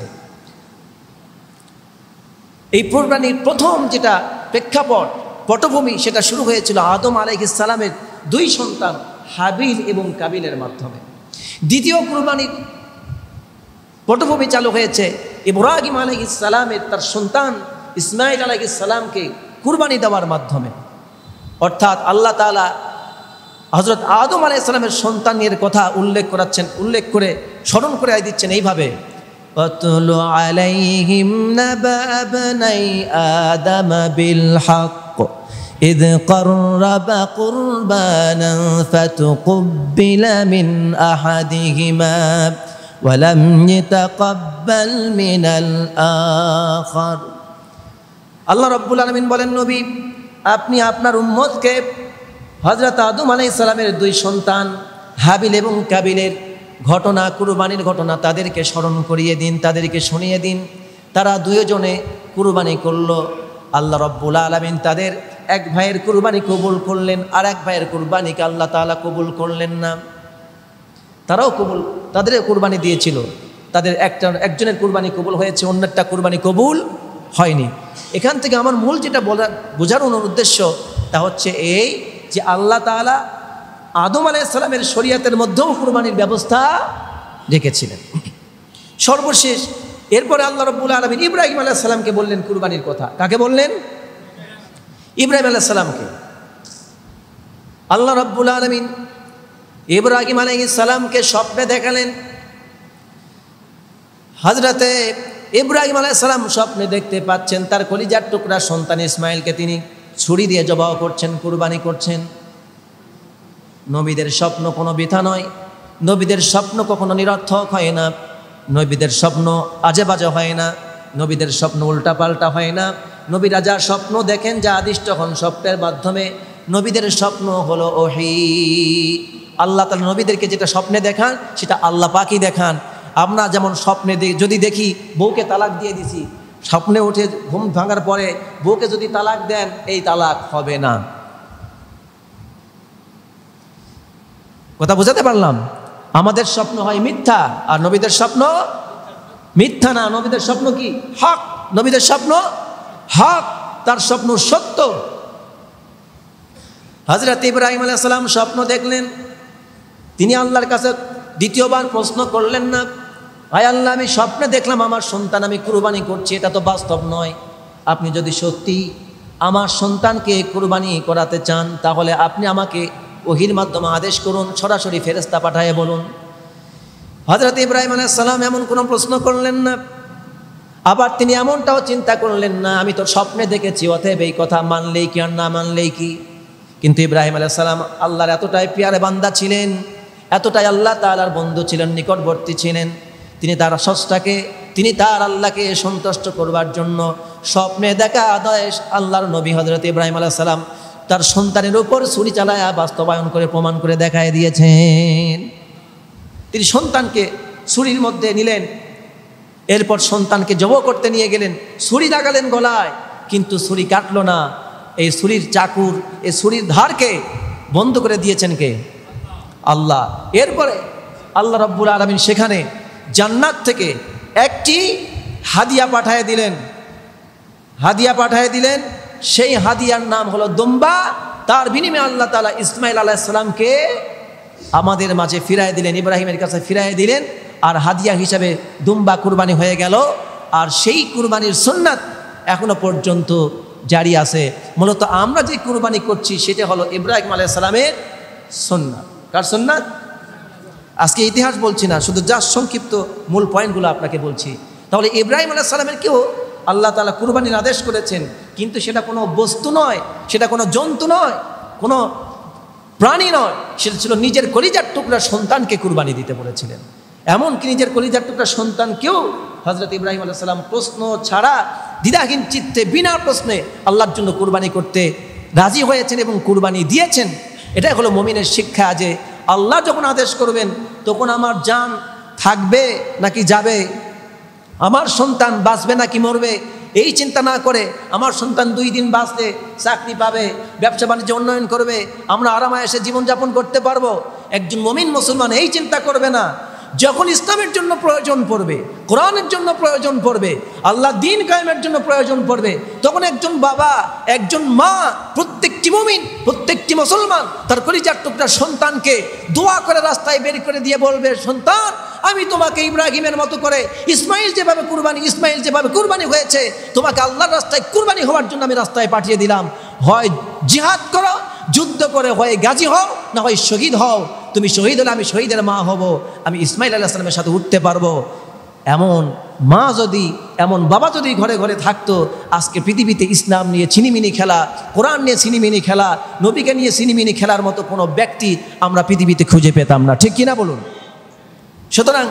এই কুরবানির প্রথম যেটা প্রেক্ষাপট পটভূমি সেটা শুরু হয়েছিল আদম আলাইহিস সালামের দুই সন্তান হাবিল এবং কাবিলের মাধ্যমে। দ্বিতীয় কুরবানির পটভূমি চালু হয়েছে ইব্রাহিম আলাইহিস সালামের তার সন্তান ইসমাইল আলাইহিস সালামকে কুরবানি দেওয়ার মাধ্যমে। অর্থাৎ আল্লাহ তাআলা হযরত আদম আলাইহিস সালামের সন্তানের কথা উল্লেখ করে স্মরণ করে দিচ্ছেন এইভাবে, ওয়াতলু আলাইহিম নাবা বনাই আদম বিল হক ইয ক্বাররাবা কুরবানান ফাতুকব্বিলা মিন আহাদিহিমা ওয়া লাম ইয়াতাকাব্বাল মিনাল আখার। আল্লাহ রাব্বুল আলামিন বলেন, নবী আপনি আপনার উম্মতকে হযরত আদম আলাইহিস সালামের দুই সন্তান হাবিল এবং কাবিলের ঘটনা, কুরবানির ঘটনা তাদেরকে স্মরণ করিয়ে দিন, তাদেরকে শুনিয়ে দিন। তারা দুইজনে কুরবানি করলো। আল্লাহ রাব্বুল আলামিন তাদের এক ভাইয়ের কুরবানি কবুল করলেন, আর এক ভাইয়ের কুরবানিকে আল্লাহ তাআলা কবুল করলেন না। তাদেরও কুরবানি দিয়েছিল, তাদের একজনের কুরবানি কবুল হয়েছে, অন্যটা কুরবানি কবুল হয়নি। এখান থেকে আমার মূল যেটা বোঝানোর উদ্দেশ্য তা হচ্ছে এই যে আল্লাহ তাআলা আদম আলাইহিস সালামের শরীয়তের মধ্যেও কুরবানির ব্যবস্থা রেখেছিলেন। সর্বশেষ এরপরে আল্লাহ রাব্বুল আলামিন ইব্রাহিম আলাইহিস সালামকে বললেন কুরবানির কথা। কাকে বললেন? ইব্রাহিম আলাইহিস সালামকে। আল্লাহ রাব্বুল আলামিন ইব্রাহিম আলাইহিস সালামকে স্বপ্নে দেখালেন। হযরতে ইব্রাহিম আলাইহিস সালাম স্বপ্নে দেখতে পাচ্ছেন তার কলিজার টুকরা সন্তান ইসমাইলকে তিনি ছুরি দিয়ে জবাই করছেন, কুরবানি করছেন। নবীদের স্বপ্ন কোনো বৃথা নয়, নবীদের স্বপ্ন কখনো নিরর্থক হয় না, নবীদের স্বপ্ন আজে বাজে হয় না, নবীদের স্বপ্ন উল্টাপাল্টা হয় না। নবীরা যা স্বপ্ন দেখেন, যা আদিষ্ট হন স্বপ্নের মাধ্যমে, নবীদের স্বপ্ন হলো ওহী। আল্লাহ তাআলা নবীদেরকে যেটা স্বপ্নে দেখান সেটা আল্লাহ পাকই দেখান। আমরা যেমন স্বপ্নে যদি দেখি বউকে তালাক দিয়ে দিছি, স্বপ্নে উঠে ঘুম ভাঙার পরে বউকে যদি তালাক দেন, এই তালাক হবে না। কথা বুঝাতে পারলাম? আমাদের স্বপ্ন হয় মিথ্যা, আর নবীদের স্বপ্ন মিথ্যা না, নবীদের স্বপ্ন কি? হক। নবীদের স্বপ্ন হক, তার স্বপ্ন সত্য। হযরত ইব্রাহিম আলাইহিস সালাম স্বপ্ন দেখলেন। তিনি আল্লাহর কাছে দ্বিতীয়বার প্রশ্ন করলেন না, আয় আল্লাহ আমি স্বপ্নে দেখলাম আমার সন্তান আমি কুরবানি করছি, এটা তো বাস্তব নয়। আপনি যদি সত্যি আমার সন্তানকে কুরবানি করাতে চান তাহলে আপনি আমাকে ওহীর মাধ্যমে আদেশ করুন, সরাসরি ফেরেশতা পাঠায় বলুন। হযরত ইব্রাহিম আলাইহিস সালাম এমন কোনো প্রশ্ন করলেন না। আবার তিনি এমনটাও চিন্তা করলেন না, আমি তো স্বপ্নে দেখেছি, অতএব এই কথা মানলেই কি আর না মানলেই কি। কিন্তু ইব্রাহিম আলাইহিস সালাম আল্লাহর এতটাই প্রিয় বান্দা ছিলেন, এতটাই আল্লাহ তাআলার বন্ধু ছিলেন, নিকটবর্তী ছিলেন। তিনি তার স্রষ্টাকে, তিনি তার আল্লাহকে সন্তুষ্ট করবার জন্য স্বপ্নে দেখা আদেশ আল্লাহর নবী হযরত ইব্রাহিম আলাইহিস সালাম তার সন্তানের উপর ছুরি চালায়া বাস্তবায়ন করে প্রমাণ করে দেখায় দিয়েছেন। তিনি সন্তানকে ছুরির মধ্যে নিলেন, এরপর সন্তানকে জবাই করতে নিয়ে গেলেন, ছুরি লাগালেন গলায়, কিন্তু ছুরি কাটলো না। এই ছুরির চাকুর, এই ছুরির ধারকে বন্ধ করে দিয়েছেন কে? আল্লাহ। এরপরে আল্লাহ রাব্বুল আলামিন সেখানে জান্নাত থেকে একটি হাদিয়া পাঠিয়ে দিলেন। সেই হাদিয়ার নাম হলো দুম্বা। তার বিনিময়ে আল্লাহ তাআলা ইসমাইল আলাইহিস সালামকে আমাদের মাঝে ফিরায় দিলেন, ইব্রাহিমের কাছে ফিরায় দিলেন। আর হাদিয়া হিসাবে দুম্বা কুরবানি হয়ে গেল। আর সেই কুরবানির সুন্নাত এখনো পর্যন্ত জারি আছে। মূলত আমরা যে কুরবানি করছি সেটা হলো ইব্রাহিম আলাইহিস সালামের সুন্নাত। কার সুন্নাত? আজকে ইতিহাস বলছি না, শুধু যা সংক্ষিপ্ত মূল পয়েন্টগুলো আপনাকে বলছি। তাহলে ইব্রাহিম আলাইহিস সালামের কেউ আল্লাহ তাআলা কুরবানির আদেশ করেছেন, কিন্তু সেটা কোনো বস্তু নয়, সেটা কোনো জন্তু নয়, কোনো প্রাণী নয়, সেটা ছিল নিজের কলিজার টুকরা সন্তানকে কুরবানি দিতে বলেছিলেন। এমনকি নিজের কলিজার টুকরা সন্তানকেও হযরত ইব্রাহিম আলাইহিস সালাম প্রশ্ন ছাড়া দ্বিধাহীন চিত্তে বিনা প্রশ্নে আল্লাহর জন্য কুরবানি করতে রাজি হয়েছেন এবং কুরবানি দিয়েছেন। এটাই হলো মুমিনের শিক্ষা, যে আল্লাহ যখন আদেশ করবেন তখন আমার জান থাকবে নাকি যাবে, আমার সন্তান বাঁচবে নাকি মরবে এই চিন্তা না করে আমার সন্তান 2 দিন বাঁচলে চাকরি পাবে, ব্যবসা বাণিজ্য উন্নয়ন করবে, আমরা আরামায়েশে জীবনযাপন করতে পারবো, একজন মুমিন মুসলমান এই চিন্তা করবে না। যখন ইসলামের জন্য প্রয়োজন পড়বে, কোরআনের জন্য প্রয়োজন পড়বে, আল্লাহ দ্বীন কায়েমের জন্য প্রয়োজন পড়বে, তখন একজন বাবা, একজন মা, প্রত্যেকটি মুমিন, প্রত্যেকটি মুসলমান তার কলিজার টুকরা সন্তানকে দোয়া করে রাস্তায় বের করে দিয়ে বলবে, সন্তান আমি তোমাকে ইব্রাহিমের মতো করে ইসমাইল যেভাবে কুরবানি হয়েছে, তোমাকে আল্লাহর রাস্তায় কুরবানি হওয়ার জন্য আমি রাস্তায় পাঠিয়ে দিলাম। হয় জিহাদ করো, যুদ্ধ করে, হয় গাজী হও, না হয় শহীদ হও। তুমি শহীদ হলে আমি শহীদের মা হব, আমি ইসমাইল আলাইহিস সালামের সাথে উঠতে পারবো। এমন মা যদি, এমন বাবা যদি ঘরে ঘরে থাকতো, আজকে পৃথিবীতে ইসলাম নিয়ে ছিনিমিনি খেলা, কোরআন নিয়ে ছিনিমিনি খেলা, নবীকে নিয়ে ছিনিমিনি খেলার মতো কোনো ব্যক্তি আমরা পৃথিবীতে খুঁজে পেতাম না, ঠিক কিনা বলুন? সুতরাং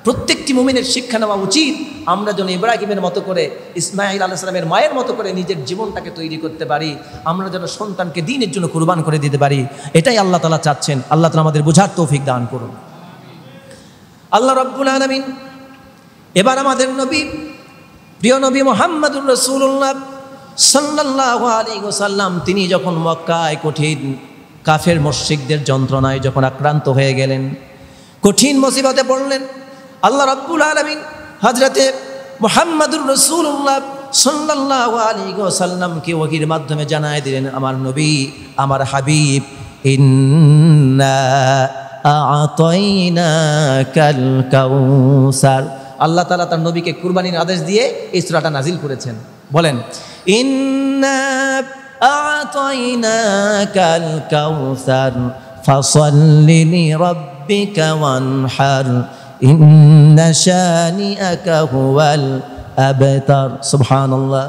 প্রত্যেকটি মুমিনের শিক্ষা নেওয়া উচিত, আমরা যেন ইব্রাহিমের মতো করে, ইসমাইল আলাইহিস সালামের মায়ের মতো করে নিজের জীবনটাকে তৈরি করতে পারি, আমরা যেন সন্তানকে দ্বীনের জন্য কুরবান করে দিতে পারি। এটাই আল্লাহ তাআলা চাচ্ছেন। আল্লাহ তাআলা আমাদের বোঝার তৌফিক দান করুন। আল্লাহ রাব্বুল আলামিন এবার আমাদের নবী, প্রিয় নবী মুহাম্মদুর রাসূলুল্লাহ সাল্লাল্লাহু আলাইহি ওয়াসাল্লাম, তিনি যখন মক্কায় কঠিন কাফের মুশরিকদের যন্ত্রণায় যখন আক্রান্ত হয়ে গেলেন, কঠিন মুসিবতে পড়লেন, আল্লাহ রাব্বুল আলামিন হযরতে মুহাম্মদুর রাসূলুল্লাহ সাল্লাল্লাহু আলাইহি ওয়াসাল্লামকে ওহীর মাধ্যমে জানায় দিলেন, আমার নবী, আমার হাবিব, ইন্না আ'তাইনাকাল কাউসার। আল্লাহ তাআলা তার নবীকে কুরবানির আদেশ দিয়ে এই সূরাটা নাজিল করেছেন। বলেন, ইন্না আ'তাইনাকাল কাউসার ফাসাল্লি লিরাব্বিকা ওয়ানহার ইন্না শানিআকা হুয়াল আবতার। সুবহানাল্লাহ।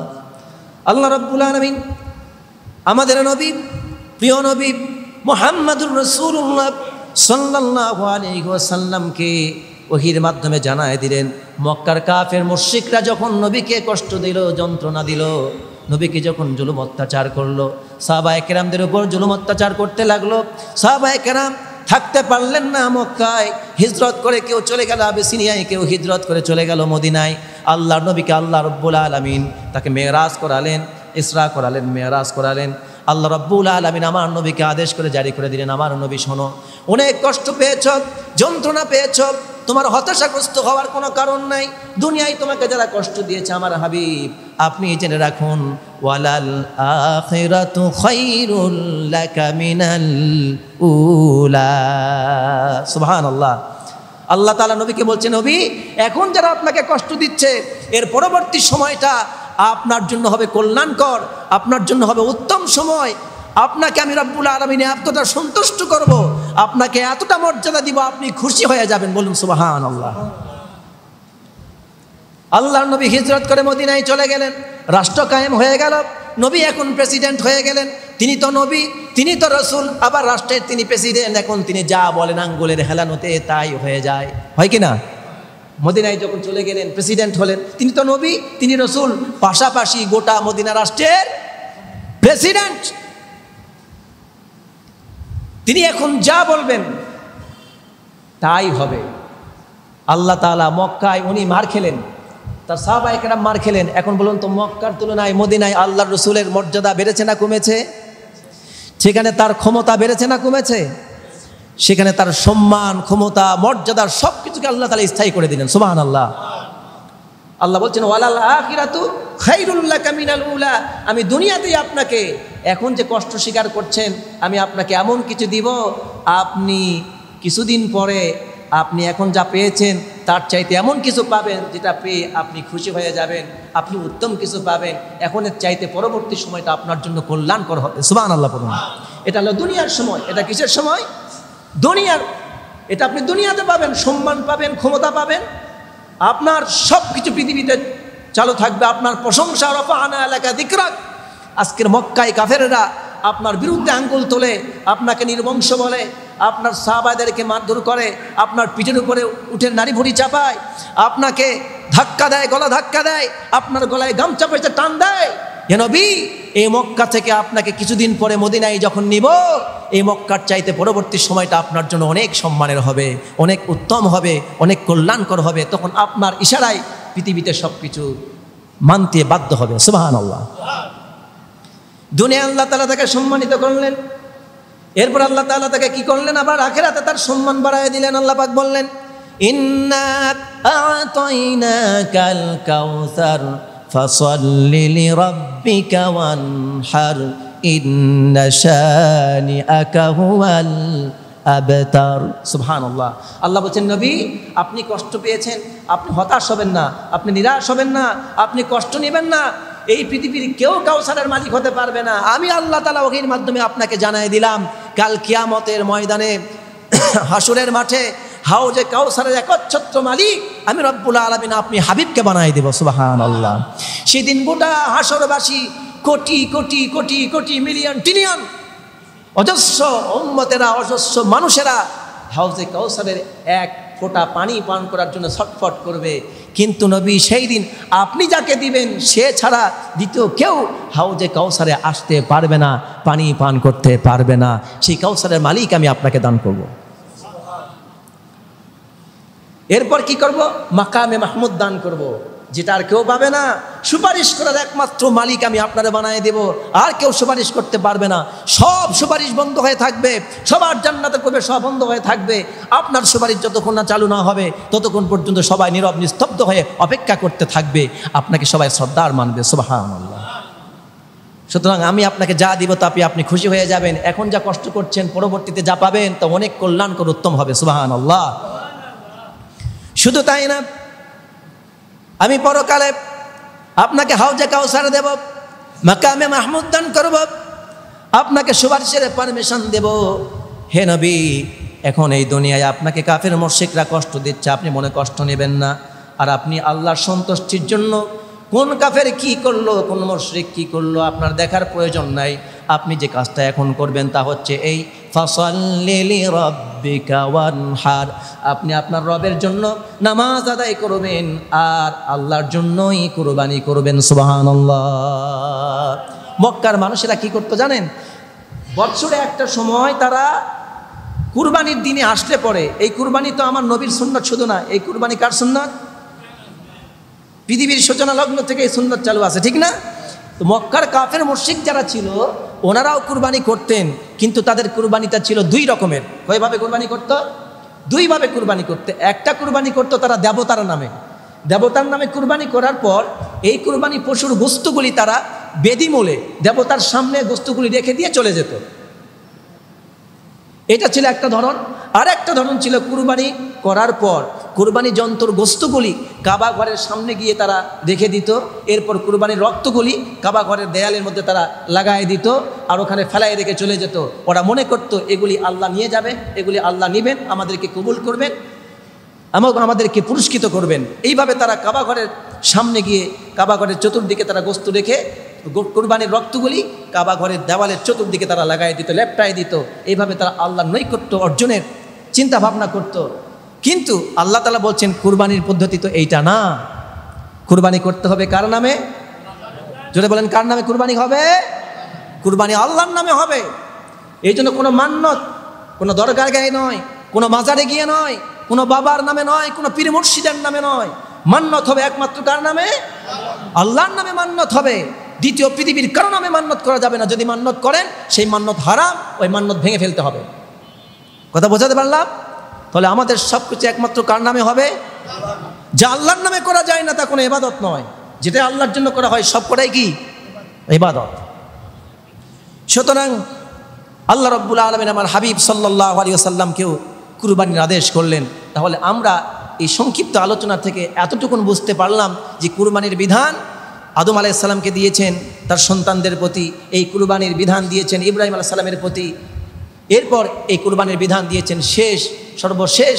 আল্লাহ রাব্বুল আলামিন আমাদের নবী, প্রিয় নবী মুহাম্মদুর রাসূলুল্লাহ সাল্লাল্লাহু আলাইহি ওয়াসাল্লামকে ওহীর মাধ্যমে জানায় দিলেন, মক্কার কাফের মুশরিকরা যখন নবীকে কষ্ট দিল, যন্ত্রণা দিল, নবীকে যখন জুলুম অত্যাচার করলো, সাহাবায়ে কেরামদের উপর জুলুম অত্যাচার করতে লাগলো, সাহাবায়ে কেরাম থাকতে পারলেন না মক্কায়, হিজরত করে কেউ চলে গেল আবিসিনিয়ায়, কেউ হিজরত করে চলে গেল মদিনায়। আল্লাহর নবীকে আল্লাহ রাব্বুল আলামিন তাকে মেরাজ করালেন, ইসরা করালেন, মেরাজ করালেন। আল্লাহ রাব্বুল আলামিন আমার নবীকে আদেশ করে জারি করে দিলেন, আমার নবী শোনো, অনেক কষ্ট পেয়েছ, যন্ত্রণা পেয়েছ, তোমার হতাশাগ্রস্ত হওয়ার কোনো কারণ নাই। দুনিয়ায় তোমাকে যারা কষ্ট দিয়েছে আমার হাবিব, আপনি জেনে রাখুন, ওয়ালাল আখিরাতু খায়রুল লাকা মিনাল উলা। সুবহানাল্লাহ। আল্লাহ তাআলা নবীকে বলছেন, নবী, এখন যারা আপনাকে কষ্ট দিচ্ছে, এর পরবর্তী সময়টা আপনার জন্য হবে কল্যাণকর, আপনার জন্য হবে উত্তম সময়। আপনাকে আমি রব্বুল আলামিন এতটা সন্তুষ্ট করব, আপনাকে এতটা মর্যাদা দিব, আপনি খুশি হয়ে যাবেন। বলুন সুবহানাল্লাহ। আল্লাহর নবী হিজরত করে মদিনায় চলে গেলেন, রাষ্ট্র কায়েম হয়ে গেল, নবী এখন প্রেসিডেন্ট হয়ে গেলেন। তিনি তো নবী, তিনি তো রাসূল, আবার রাষ্ট্রের তিনি প্রেসিডেন্ট। এখন তিনি যা বলেন আঙ্গুলের হেলানোতে তাই হয়ে যায়, হয় কি না? মদিনায় যখন চলে গেলেন, প্রেসিডেন্ট হলেন, তিনি তো নবী, তিনি রাসূল, পাশাপাশি গোটা মদিনা রাষ্ট্রের প্রেসিডেন্ট। তিনি এখন যা বলবেন তাই হবে। আল্লাহ তাআলা মক্কায় উনি মার খেলেন, তার সাহাবায়ে কেরাম মার খেলেন। এখন বলুন তো, মক্কার তুলনায় মদিনায় আল্লাহর রাসূলের মর্যাদা বেড়েছে না কমেছে? সেখানে তার ক্ষমতা বেড়েছে না কমেছে? সেখানে তার সম্মান, ক্ষমতা, মর্যাদার সব কিছুকে আল্লাহ তাআলা স্থায়ী করে দিলেন। সুবহানাল্লাহ। আল্লাহ বলছেন, ওয়ালাল আখিরাতু খায়রুল লাকা মিনাল উলা। আমি দুনিয়াতেই আপনাকে, এখন যে কষ্ট স্বীকার করছেন, আমি আপনাকে এমন কিছু দিব, আপনি কিছুদিন পরে আপনি এখন যা পেয়েছেন তার চাইতে এমন কিছু পাবেন, যেটা পেয়ে আপনি খুশি হয়ে যাবেন, আপনি উত্তম কিছু পাবেন। এখনের চাইতে পরবর্তী সময়টা আপনার জন্য কল্যাণকর হবে। সুবহানাল্লাহ পড়ুন। এটা হলো দুনিয়ার সময়। এটা কিসের সময়? দুনিয়ার। এটা আপনি দুনিয়াতে পাবেন, সম্মান পাবেন, ক্ষমতা পাবেন, আপনার সব কিছু পৃথিবীতে চালু থাকবে, আপনার প্রশংসা। রাফা'না লাকা যিকরাক। আজকের মক্কায় কাফেররা আপনার বিরুদ্ধে আঙ্গুল তোলে, আপনাকে নির্বংশ বলে, আপনার সাহাবাদেরকে মারধর করে, আপনার পিঠের উপরে উঠে নারী ভুঁড়ি চাপায়, আপনাকে ধাক্কা দেয়, গলা ধাক্কা দেয়, আপনার গলায় গামছা পেঁচে টান দেয়। হে নবী, এই মক্কা থেকে আপনাকে কিছুদিন পরে মদিনায় যখন নিব, এই মক্কার চাইতে পরবর্তী সময়টা আপনার জন্য অনেক সম্মানের হবে, অনেক উত্তম হবে, অনেক কল্যাণকর হবে। তখন আপনার ইশারায় পৃথিবীতে সব কিছু মানতে বাধ্য হবে। সুবহানাল্লাহ। দুনিয়া আল্লাহ তাআলা তাকে সম্মানিত করলেন, এরপর আল্লাহ তাআলা তাকে কি করলেন, আবার আখিরাতে তার সম্মান বাড়ায় দিলেন। আল্লাহ পাক বললেন, ইন্না আ'তাইনাকাল কাউসার ফাসাল্লি লিরাব্বিকা ওয়ানহার ইন্না শানিআকা হুয়াল আবতার। সুবহানাল্লাহ। আল্লাহ বলছেন, নবী আপনি কষ্ট পেয়েছেন, আপনি হতাশ হবেন না, আপনি নিরাশ হবেন না, আপনি কষ্ট নেবেন না। এই পৃথিবীর কেউ কাউসারের মালিক হতে পারবে না। আমি আল্লাহ তাআলা ওহীর মাধ্যমে আপনাকে জানাই দিলাম, কাল কিয়ামতের ময়দানে হাসরের মাঠে হাউজে কাউসারের একচ্ছত্র মালিক আমি রব্বুল আলামিন আপনি হাবিবকে বানাই দেব। সুবহানাল্লাহ। সেদিন গোটা হাসরবাসী কোটি কোটি কোটি কোটি মিলিয়ন ট্রিলিয়ন অজস্র উম্মতেরা, অজস্র মানুষেরা হাউজে কাউসারের এক ফোঁটা পানি পান করার জন্য ছটফট করবে। কিন্তু নবী সেই দিন আপনি যাকে দিবেন সে ছাড়া দ্বিতীয় কেউ হাউজে কাউসারে আসতে পারবে না, পানি পান করতে পারবে না। সেই কাউসারের মালিক আমি আপনাকে দান করব। এরপর কি করব? মাকামে মাহমুদ দান করব, যেটা আর কেউ পাবে না। সুপারিশ করার একমাত্র মালিক আমি আপনারা বানিয়ে দেব, আর কেউ সুপারিশ করতে পারবে না। সব সুপারিশ বন্ধ হয়ে থাকবে, সবার জান্নাতের প্রবেশ সব বন্ধ হয়ে থাকবে। আপনার সুপারিশ যতক্ষণ না চালু না হবে ততক্ষণ পর্যন্ত সবাই নীরব নিস্তব্ধ হয়ে অপেক্ষা করতে থাকবে, আপনাকে সবাই শ্রদ্ধার মানবে। সুবহানাল্লাহ। সুতরাং আমি আপনাকে যা দিব তাতে আপনি খুশি হয়ে যাবেন। এখন যা কষ্ট করছেন পরবর্তীতে যা পাবেন তা অনেক কল্যাণকর, উত্তম হবে। সুবহানাল্লাহ। শুধু তাই না, আমি পরকালে আপনাকে হাউজে কাউসার দেব, মাকামে মাহমুদ দান করব, আপনাকে সুপারিশের পারমিশন দেব। হে নবী, এখন এই দুনিয়ায় আপনাকে কাফের মুশরিকরা কষ্ট দিচ্ছে, আপনি মনে কষ্ট নেবেন না। আর আপনি আল্লাহর সন্তুষ্টির জন্য কোন কাফের কি করলো, কোন মুশরিক কি করলো আপনার দেখার প্রয়োজন নাই। আপনি যে কাজটা এখন করবেন তা হচ্ছে এই, ফাসাল্লি লিরাব্বিকা ওয়ানহার, আপনি আপনার রবের জন্য নামাজ আদায় করবেন আর আল্লাহর জন্যই কুরবানি করবেন। সুবহানাল্লাহ। মক্কার মানুষেরা কি করতো জানেন? বছরে একটা সময় তারা কুরবানির দিনে আসলে পরে, এই কুরবানি তো আমার নবীর সুন্নাত শুধু না, এই কুরবানি কার সুন্নাত? পৃথিবীর সূচনা লগ্ন থেকে এই সুন্নাত চালু আছে, ঠিক না? তো মক্কার কাফের মুশরিক যারা ছিল ওনারাও কুরবানি করতেন, কিন্তু তাদের কুরবানিটা ছিল দুই রকমের। কয়ভাবে কুরবানি করত? দুইভাবে কুরবানি করতে। একটা কুরবানি করত তারা দেবতার নামে, দেবতার নামে কুরবানি করার পর এই কুরবানি পশুর গোস্তগুলি তারা বেদিমূলে দেবতার সামনে গোস্তগুলি রেখে দিয়ে চলে যেত। এটা ছিল একটা ধরন। আর একটা ধরন ছিল কুরবানি করার পর কুরবানি যন্ত্র গোস্তগুলি কাবা ঘরের সামনে গিয়ে তারা রেখে দিত। এরপর কুরবানির রক্তগুলি কাবা ঘরের দেয়ালের মধ্যে তারা লাগাই দিত আর ওখানে ফেলাই রেখে চলে যেত। ওরা মনে করত এগুলি আল্লাহ নিয়ে যাবে, এগুলি আল্লাহ নেবেন, আমাদেরকে কবুল করবেন, আমাদেরকে পুরস্কৃত করবেন। এইভাবে তারা কাবা ঘরের সামনে গিয়ে কাবা ঘরের চতুর্দিকে তারা গোস্ত রেখে কুরবানির রক্তগুলি কাবা ঘরের দেওয়ালের চতুর্দিকে তারা লাগাই দিত, লেপটাই দিত। এইভাবে তারা আল্লাহর নৈকট্য অর্জনের চিন্তা ভাবনা করত। কিন্তু আল্লাহ তাআলা বলছেন কুরবানির পদ্ধতি তো এইটা না, কুরবানি করতে হবে কার নামে? জোরে বলেন, কার নামে কুরবানি হবে? কুরবানি আল্লাহর নামে হবে। এই জন্য কোনো মান্নত কোনো দরগার গায়ে নয়, কোনো মাজারে গিয়ে নয়, কোনো বাবার নামে নয়, কোনো পীর মুর্শিদের নামে নয়। মান্নত হবে একমাত্র কার নামে? আল্লাহর নামে মান্নত হবে। দ্বিতীয় পৃথিবীর কারো নামে মান্নত করা যাবে না। যদি মান্নত করেন সেই মান্নত হারাম, ওই মান্নত ভেঙে ফেলতে হবে। কথা বোঝাতে পারলাম? তাহলে আমাদের সব কিছু একমাত্র কার নামে হবে? যা আল্লাহর নামে করা যায় না তা কোনো ইবাদত নয়। যেটা আল্লাহর জন্য করা হয় সব কটাই কি ইবাদত। সুতরাং আল্লাহ রাব্বুল আলামিন আমার হাবিব সাল্লাল্লাহু আলাইহি ওয়াসাল্লামকেও কুরবানির আদেশ করলেন। তাহলে আমরা এই সংক্ষিপ্ত আলোচনা থেকে এতটুকুন বুঝতে পারলাম যে কুরবানির বিধান আদম আলাইহিস সালামকে দিয়েছেন তার সন্তানদের প্রতি, এই কুরবানির বিধান দিয়েছেন ইব্রাহিম আলাইহিস সালামের প্রতি, এরপর এই কুরবানির বিধান দিয়েছেন সর্বশেষ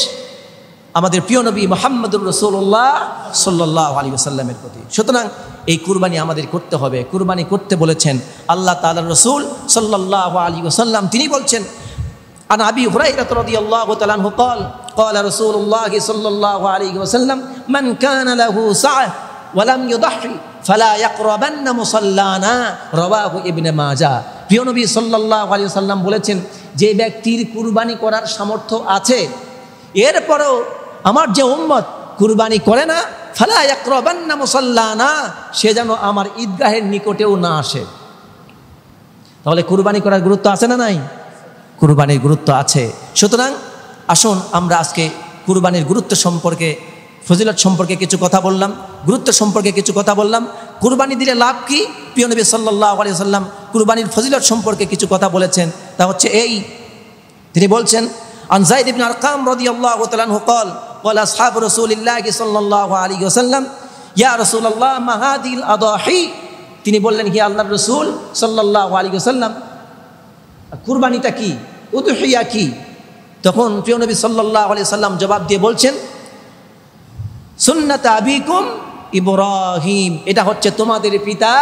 আমাদের প্রিয় নবী মুহাম্মদুর রাসূলুল্লাহ সাল্লাল্লাহু আলাইহি ওয়াসাল্লামের প্রতি। সুতরাং এই কুরবানি আমাদের করতে হবে। কুরবানি করতে বলেছেন আল্লাহ তাআলার রাসূল সাল্লাল্লাহু আলাইহি ওয়াসাল্লাম। তিনি বলছেন, আন আবি হুরায়রা রাদিয়াল্লাহু তাআলা আনহু قال قال رسول الله صلى الله عليه وسلم من كان له سعة ولم يضحي فلا يقربن مصلانا رواه ابن ماجه। প্রিয় নবী সাল্লাল্লাহু আলাইহি ওয়াসাল্লাম বলেছেন, যে ব্যক্তির কুরবানি করার সামর্থ্য আছে এরপরও আমার যে উম্মত কুরবানি করে না, ফালা ইয়াকরাবান্না মুসাল্লানা, সে যেন আমার ঈদগাহের নিকটেও না আসে। তাহলে কুরবানি করার গুরুত্ব আছে না নাই? কুরবানির গুরুত্ব আছে। সুতরাং আসুন আমরা আজকে কুরবানির গুরুত্ব সম্পর্কে, ফজিলত সম্পর্কে কিছু কথা বললাম, গুরুত্ব সম্পর্কে কিছু কথা বললাম। কুরবানি দিলে লাভ কি? প্রিয় নবী সাল্লাল্লাহু আলাইহি ওয়াসাল্লাম কুরবানির ফজিলত সম্পর্কে কিছু কথা বলেছেন। তা হচ্ছে এই, তিনি বলছেন আন যায়েদ ইবনে আরকাম রাদিয়াল্লাহু তাআলা আনহু قال قال اصحاب رسول الله صلى الله عليه وسلم يا رسول الله ما هذه الاضاحي, তিনি বললেন হে আল্লাহর রাসূল সাল্লাল্লাহু আলাইহি ওয়াসাল্লাম, কুরবানিটা কি, উদহিয়া কি? তখন প্রিয় নবী সাল্লাল্লাহু আলাইহি ওয়াসাল্লাম জবাব দিয়ে বলছেন সুন্নাত আবিকুম ইব্রাহিম, এটা হচ্ছে তোমাদের পিতা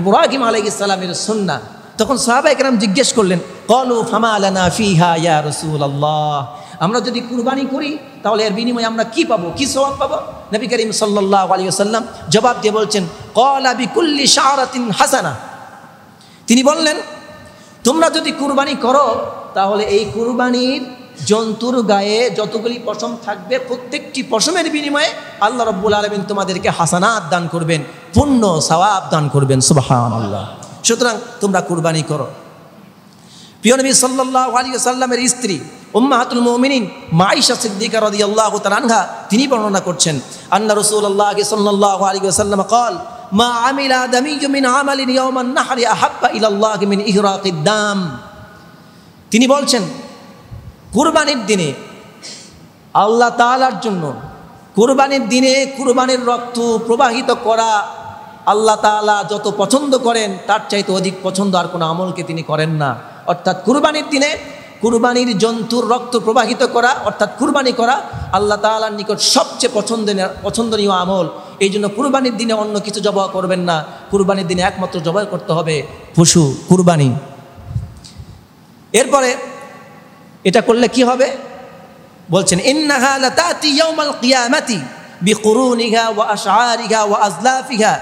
ইব্রাহিম আলাইহিস সালামের সুন্নাহ। তখন সাহাবায়ে কেরাম জিজ্ঞেস করলেন ক্বালু ফামা লানা ফিহা ইয়া রাসূলুল্লাহ, আমরা যদি কুরবানি করি তাহলে এর বিনিময়ে আমরা কি পাবো, কি সওয়াব পাবো? নবী করিম সাল্লাল্লাহু আলাইহি ওয়াসাল্লাম জবাব দিয়ে বলছেন ক্বালা বিকুল্লি শাআরাতিন হাসানাহ, তিনি বললেন তোমরা যদি কুরবানি করো তাহলে এই কুরবানির জন্তুর গায়ে যতগুলি পশম থাকবে প্রত্যেকটি পশমের বিনিময়ে আল্লাহ রাব্বুল আলামিন তোমাদেরকে হাসানাত দান করবেন, পুণ্য সওয়াব দান করবেন। সুবহানাল্লাহ। সুতরাং তোমরা কুরবানি করো। প্রিয় নবী সাল্লাল্লাহু আলাইহি ওয়াসাল্লামের স্ত্রী উম্মাহাতুল মুমিনিন মা আয়েশা সিদ্দিকা রাদিয়াল্লাহু তাআলা আনহা তিনি বর্ণনা করছেন আন্না রাসূলুল্লাহ সাল্লাল্লাহু আলাইহি ওয়াসাল্লাম قال ما عمل آدمي من عمل يوم النحر أحب إلى الله من إهراق الدم, তিনি বলছেন কুরবানির দিনে আল্লাহ তাআলার জন্য কুরবানির দিনে কুরবানির রক্ত প্রবাহিত করা আল্লাহ তাআলা যত পছন্দ করেন তার চাইতে অধিক পছন্দ আর কোনো আমলকে তিনি করেন না। অর্থাৎ কুরবানির দিনে কুরবানির জন্তুর রক্ত প্রবাহিত করা অর্থাৎ কুরবানি করা আল্লাহ তাআলার নিকট সবচেয়ে পছন্দনীয় আমল। এই জন্য কুরবানির দিনে অন্য কিছু জবাহ করবেন না, কুরবানির দিনে একমাত্র জবাহ করতে হবে পশু কুরবানি। এরপরে এটা করলে কি হবে বলছেন ইন্নাহা লাতাতি ইয়াউমাল কিয়ামাতি বিকুরুনিহা ওয়া আশআরিহা ওয়া আজলাফিহা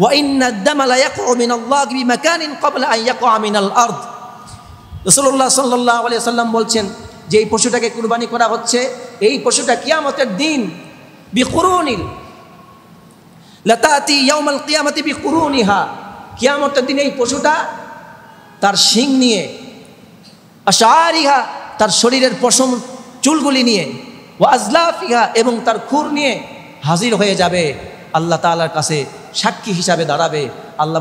ওয়া ইন্না আদ-দামা লা ইয়াকউ মিনাল্লাহি বিমাকানিন ক্বাবলা আন ইয়াকউ মিনাল আরদ। রাসূলুল্লাহ সাল্লাল্লাহু আলাইহি ওয়াসাল্লাম বলছেন যে এই পশুটাকে কুরবানি করা হচ্ছে, এই পশুটা কিয়ামতের দিন বিকুরুনিল লাতাতি ইয়াউমাল কিয়ামাতি বিকুরুনিহা, কিয়ামতের দিন এই পশুটা তার শিং নিয়ে, আশআরিহা তার শরীরের পশম চুলগুলি নিয়ে, ওয়া আজলাফিহা এবং তার খুর নিয়ে হাজির হয়ে যাবে আল্লাহ তাআলার কাছে, সাক্ষী হিসাবে দাঁড়াবে। আল্লাহ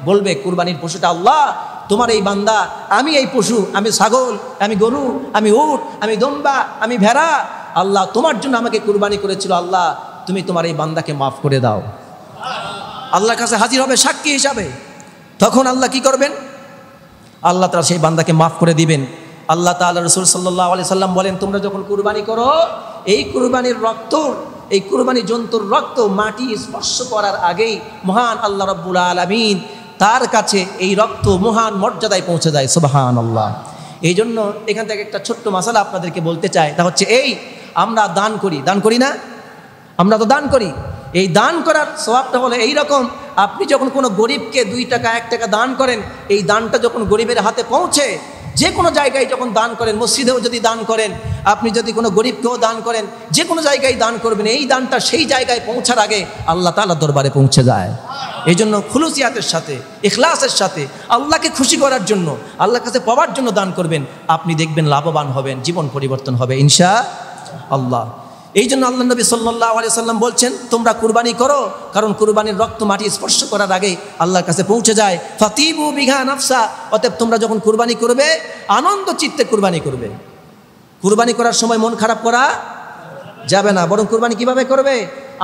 বলবে কুরবানির পশুটা আল্লাহ তোমার এই বান্দা, আমি এই পশু, আমি ছাগল, আমি গরু, আমি উট, আমি দম্বা, আমি ভেড়া, আল্লাহ তোমার জন্য আমাকে কুরবানি করেছিল, আল্লাহ তুমি তোমার এই বান্দাকে মাফ করে দাও। আল্লাহর কাছে হাজির হবে সাক্ষী হিসাবে। তখন আল্লাহ কি করবেন? আল্লাহ তাআলা সেই বান্দাকে মাফ করে দিবেন। আল্লাহ তাআলা রাসূল সাল্লাল্লাহু আলাইহি সাল্লাম বলেন তোমরা যখন কুরবানি করো এই কুরবানির রক্ত, এই কুরবানি জন্তুর রক্ত মাটি স্পর্শ করার আগেই মহান আল্লাহ রাব্বুল আলামিন তার কাছে এই রক্ত মহান মর্যাদায় পৌঁছে যায়। সুবহানাল্লাহ। এই জন্য এখান থেকে একটা ছোট্ট মাসালা আপনাদেরকে বলতে চাই, তা হচ্ছে এই আমরা দান করি না, আমরা তো দান করি। এই দান করার সওয়াবটা হলো এইরকম, আপনি যখন কোনো গরিবকে 2 টাকা 1 টাকা দান করেন, এই দানটা যখন গরিবের হাতে পৌঁছে, যে কোনো জায়গায় যখন দান করেন, মসজিদেও যদি দান করেন, আপনি যদি কোনো গরিবকেও দান করেন, যে কোনো জায়গায় দান করবেন, এই দানটা সেই জায়গায় পৌঁছার আগে আল্লাহ তাআলার দরবারে পৌঁছে যায়। এই জন্য খুলুসিয়াতের সাথে, ইখলাসের সাথে, আল্লাহকে খুশি করার জন্য, আল্লাহর কাছে পাওয়ার জন্য দান করবেন, আপনি দেখবেন লাভবান হবেন, জীবন পরিবর্তন হবে ইনশাআল্লাহ। এই জন্য আল্লাহ নবী সাল্লাল্লাহু আলাইহি সাল্লাম বলছেন তোমরা কুরবানি করো, কারণ কুরবানির রক্ত মাটি স্পর্শ করার আগে আল্লাহর কাছে পৌঁছে যায়। ফাতিবু বিহা নাফসা, অতএব তোমরা যখন কুরবানি করবে আনন্দ চিত্তে কুরবানি করবে। কুরবানি করার সময় মন খারাপ করা যাবে না, বরং কুরবানি কিভাবে করবে?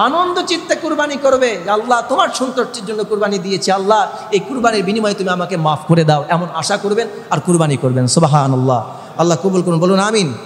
আনন্দ চিত্তে কুরবানি করবে। আল্লাহ তোমার সন্তুষ্টির জন্য কুরবানি দিয়েছি, আল্লাহ এই কুরবানির বিনিময়ে তুমি আমাকে মাফ করে দাও, এমন আশা করবেন আর কুরবানি করবেন। সুবহানাল্লাহ। আল্লাহ কবুল করুন, বলুন আমিন।